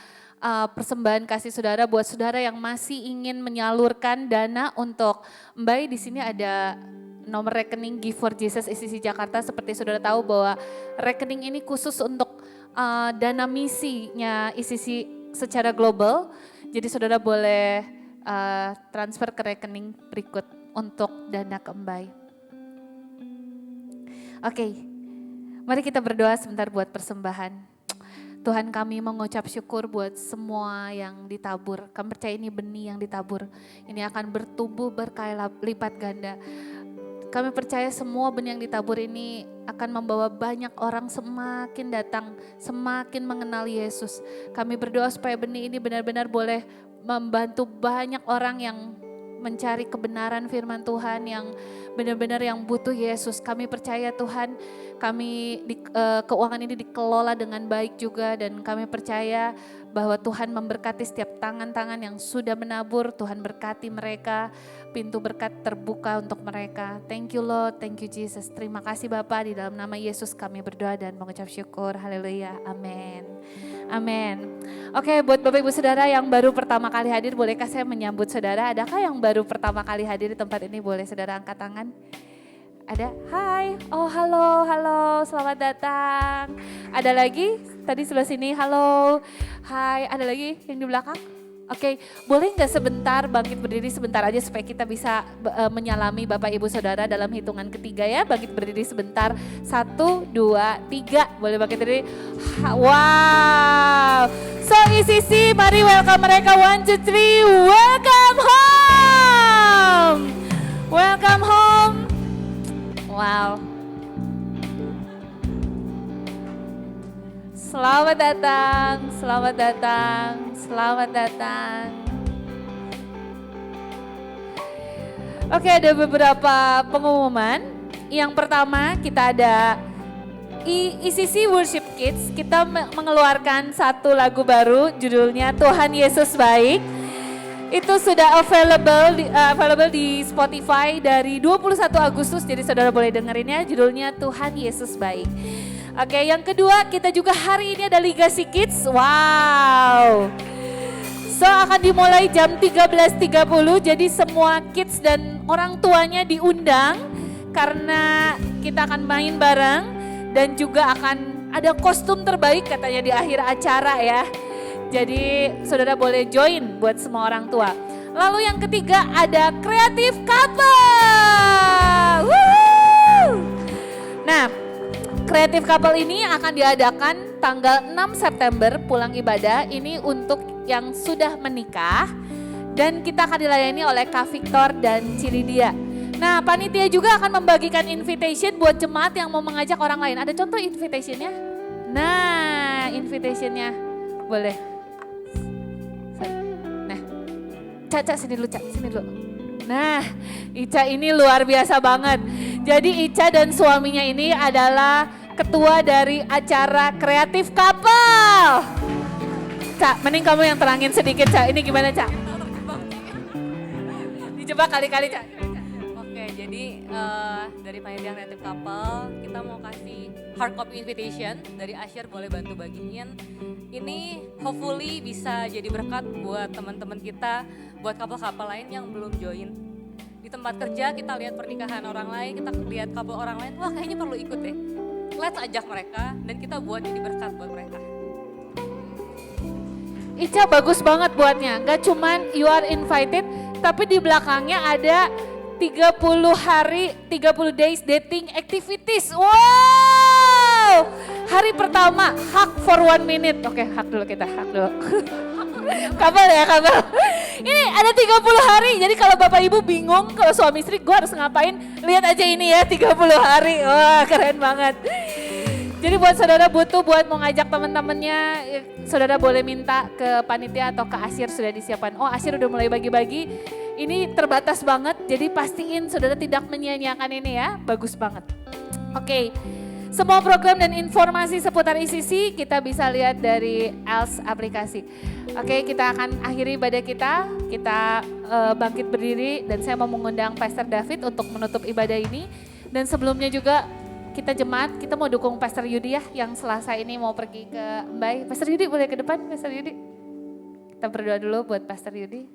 persembahan kasih saudara, buat saudara yang masih ingin menyalurkan dana untuk Mbai. Di sini ada nomor rekening Give for Jesus ICC Jakarta. Seperti saudara tahu bahwa rekening ini khusus untuk dana misinya ICC secara global. Jadi saudara boleh transfer ke rekening berikut untuk dana ke Mbai. Oke. Mari kita berdoa sebentar buat persembahan. Tuhan, kami mengucap syukur buat semua yang ditabur. Kami percaya ini benih yang ditabur. Ini akan bertumbuh berkali lipat ganda. Kami percaya semua benih yang ditabur ini akan membawa banyak orang semakin datang, semakin mengenal Yesus. Kami berdoa supaya benih ini benar-benar boleh membantu banyak orang yang mencari kebenaran firman Tuhan, yang benar-benar yang butuh Yesus. Kami percaya Tuhan, keuangan ini dikelola dengan baik juga, dan kami percaya bahwa Tuhan memberkati setiap tangan-tangan yang sudah menabur. Tuhan berkati mereka, pintu berkat terbuka untuk mereka. Thank you Lord, thank you Jesus. Terima kasih Bapa, di dalam nama Yesus kami berdoa dan mengucap syukur. Haleluya, amin. Amin. Oke, buat Bapak Ibu Saudara yang baru pertama kali hadir, bolehkah saya menyambut saudara? Adakah yang baru pertama kali hadir di tempat ini? Boleh saudara angkat tangan? Ada? Hai, oh halo, selamat datang. Ada lagi? Tadi sebelah sini, halo. Hai, ada lagi yang di belakang? Oke, boleh nggak sebentar bangkit berdiri sebentar aja supaya kita bisa menyalami Bapak Ibu Saudara dalam hitungan ketiga ya. Bangkit berdiri sebentar, 1, 2, 3. Boleh bangkit berdiri. Wow. So ICC, mari welcome mereka. 1, 2, 3, welcome home. Welcome home. Wow. Selamat datang, selamat datang, selamat datang. Oke, ada beberapa pengumuman. Yang pertama kita ada ICC Worship Kids. Kita mengeluarkan satu lagu baru, judulnya Tuhan Yesus Baik. Itu sudah available di Spotify dari 21 Agustus, jadi saudara boleh dengerinnya, judulnya Tuhan Yesus Baik. Oke, yang kedua kita juga hari ini ada Legacy Kids. Wow. So akan dimulai jam 13.30, jadi semua kids dan orang tuanya diundang karena kita akan main bareng dan juga akan ada kostum terbaik katanya di akhir acara ya. Jadi saudara boleh join buat semua orang tua. Lalu yang ketiga ada Creative Couple. Woo! Nah, Creative Couple ini akan diadakan tanggal 6 September pulang ibadah. Ini untuk yang sudah menikah dan kita akan dilayani oleh Kak Victor dan Cilidia. Nah, panitia juga akan membagikan invitation buat jemaat yang mau mengajak orang lain. Ada contoh invitationnya? Nah, invitationnya boleh. Nah, Caca sini dulu, Cak, sini dulu. Nah, Ica ini luar biasa banget. Jadi Ica dan suaminya ini adalah ketua dari acara Creative Couple. Cak, mending kamu yang terangin sedikit, Cak. Ini gimana, Cak? Dijebak kali-kali, Cak. Oke, jadi dari panitia Creative Couple kita mau kasih hard copy invitation dari Asher, boleh bantu bagiin. Ini hopefully bisa jadi berkat buat teman-teman kita, buat couple-couple lain yang belum join. Di tempat kerja kita lihat pernikahan orang lain, kita lihat couple orang lain, wah kayaknya perlu ikut deh. Let's ajak mereka dan kita buat jadi berkat buat mereka. Ica bagus banget buatnya, gak cuman you are invited, tapi di belakangnya ada 30 hari, 30 days dating activities. Wow! Hari pertama, hug for 1 minute. Oke, hug dulu kita, hug dulu. Kabel ya, kabel. Ini ada 30 hari, jadi kalau Bapak Ibu bingung kalau suami istri gue harus ngapain, lihat aja ini ya 30 hari. Wah, keren banget. Jadi buat saudara butuh buat mau ngajak teman-temannya, saudara boleh minta ke panitia atau ke Asyir sudah disiapkan. Oh, Asyir udah mulai bagi-bagi. Ini terbatas banget, jadi pastiin saudara tidak menyia-nyiakan ini ya. Bagus banget. Oke. Semua program dan informasi seputar ICC kita bisa lihat dari Els aplikasi. Oke, kita akan akhiri ibadah kita. Kita bangkit berdiri dan saya mau mengundang Pastor David untuk menutup ibadah ini. Dan sebelumnya juga kita jemaat, kita mau dukung Pastor Yudi ya yang Selasa ini mau pergi ke Mbai. Pastor Yudi boleh ke depan, Pastor Yudi. Kita berdoa dulu buat Pastor Yudi.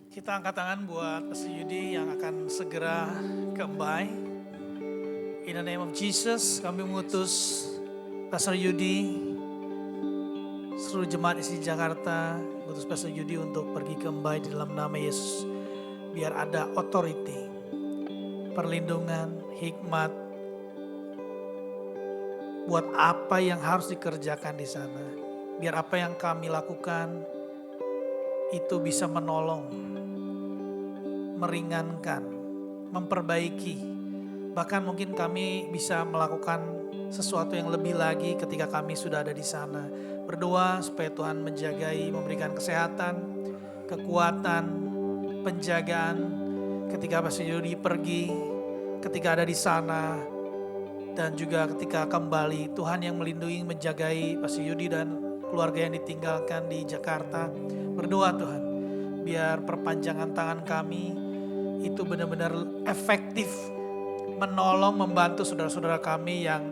Kita angkat tangan buat Pastor Yudi yang akan segera ke Mbai. In the name of Jesus, kami mengutus Pastor Yudi, seluruh jemaat isi Jakarta, mengutus Pastor Yudi untuk pergi ke Mbai di dalam nama Yesus. Biar ada authority, perlindungan, hikmat, buat apa yang harus dikerjakan di sana. Biar apa yang kami lakukan itu bisa menolong, meringankan, memperbaiki. Bahkan mungkin kami bisa melakukan sesuatu yang lebih lagi ketika kami sudah ada di sana. Berdoa supaya Tuhan menjagai, memberikan kesehatan, kekuatan, penjagaan ketika Pastor Yudi pergi, ketika ada di sana, dan juga ketika kembali. Tuhan yang melindungi, menjagai Pastor Yudi dan keluarga yang ditinggalkan di Jakarta. Berdoa Tuhan, biar perpanjangan tangan kami itu benar-benar efektif, menolong, membantu saudara-saudara kami yang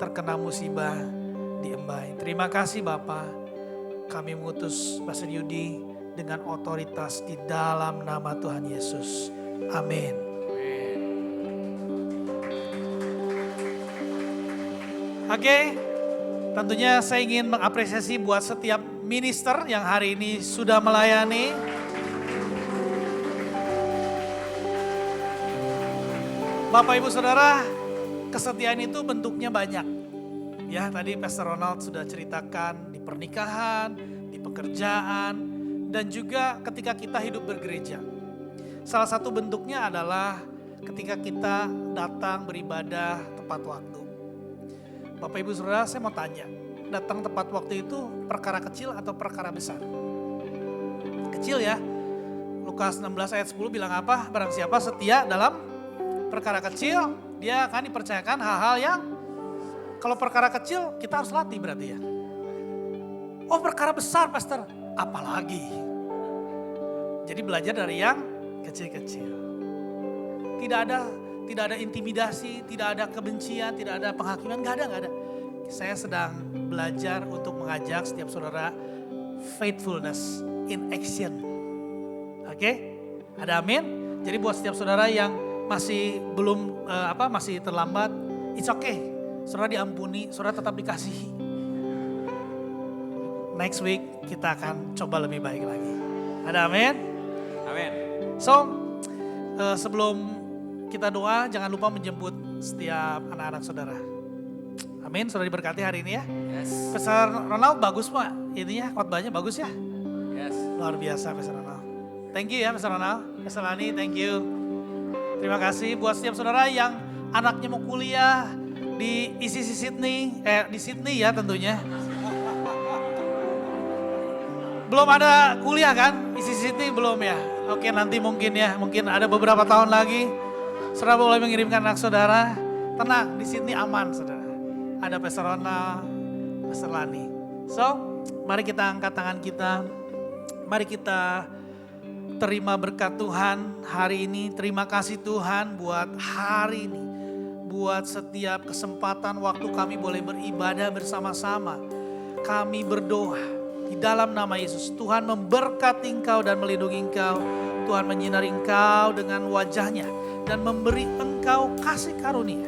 terkena musibah di Mbai. Terima kasih Bapa, kami mengutus Pastor Yudi dengan otoritas di dalam nama Tuhan Yesus. Amin. Oke, tentunya saya ingin mengapresiasi buat setiap minister yang hari ini sudah melayani. Bapak Ibu Saudara, kesetiaan itu bentuknya banyak. Ya, tadi Pastor Ronald sudah ceritakan di pernikahan, di pekerjaan, dan juga ketika kita hidup bergereja. Salah satu bentuknya adalah ketika kita datang beribadah tepat waktu. Bapak Ibu Saudara, saya mau tanya, datang tepat waktu itu perkara kecil atau perkara besar? Kecil ya. Lukas 16 ayat 10 bilang apa? Barang siapa setia dalam perkara kecil, dia akan dipercayakan hal-hal yang, kalau perkara kecil kita harus latih berarti ya. Oh perkara besar Pastor, apalagi. Jadi belajar dari yang kecil-kecil. Tidak ada intimidasi, tidak ada kebencian, tidak ada penghakiman, nggak ada. Saya sedang belajar untuk mengajak setiap saudara faithfulness in action. Oke? Ada amin? Jadi buat setiap saudara yang masih belum masih terlambat, it's okay. Saudara diampuni, saudara tetap dikasihi. Next week kita akan coba lebih baik lagi. Ada amin? Amin. So, sebelum kita doa, jangan lupa menjemput setiap anak-anak saudara. Amin, saudara diberkati hari ini ya. Yes. Pastor Ronald bagus Pak, ininya khotbahnya bagus ya. Yes. Luar biasa Pastor Ronald. Thank you ya Pastor Ronald. Pastor Lani, thank you. Terima kasih buat setiap saudara yang anaknya mau kuliah di ICC Sydney, di Sydney ya tentunya. Belum ada kuliah kan? ICC Sydney belum ya? Oke nanti mungkin ya, mungkin ada beberapa tahun lagi. Saudara boleh mengirimkan anak saudara. Tenang, di Sydney aman saudara. Ada Pastor Ronald, Pastor Lani. So, mari kita angkat tangan kita. Mari kita terima berkat Tuhan hari ini. Terima kasih Tuhan buat hari ini. Buat setiap kesempatan waktu kami boleh beribadah bersama-sama. Kami berdoa di dalam nama Yesus. Tuhan memberkati engkau dan melindungi engkau. Tuhan menyinari engkau dengan wajahnya. Dan memberi engkau kasih karunia.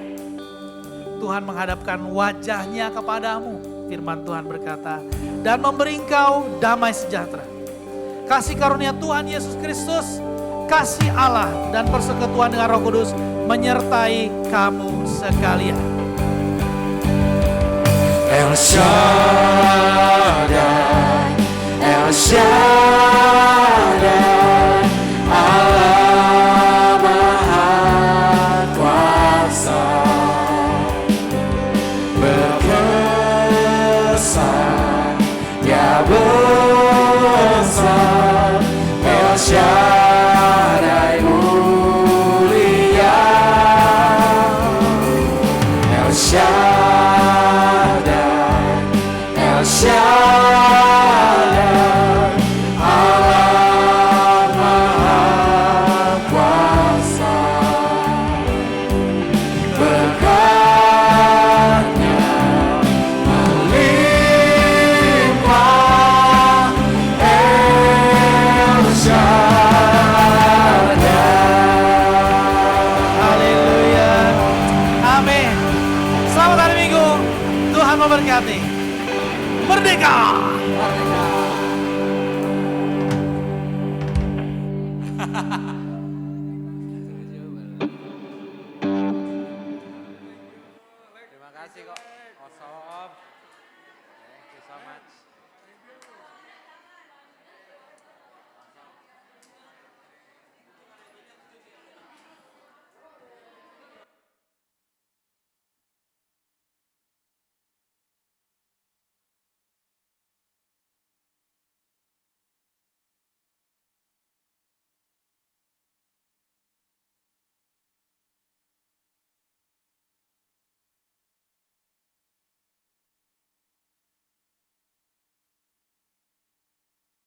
Tuhan menghadapkan wajahnya kepadamu. Firman Tuhan berkata. Dan memberi engkau damai sejahtera. Kasih karunia Tuhan Yesus Kristus, kasih Allah dan persekutuan dengan Roh Kudus menyertai kamu sekalian. El Shaddai, El Shaddai, Allah Maha Kuasa, berkesan, ya besar, El Shaddai mulia, El Shaddai, El Shaddai, Allah hati. Merdeka!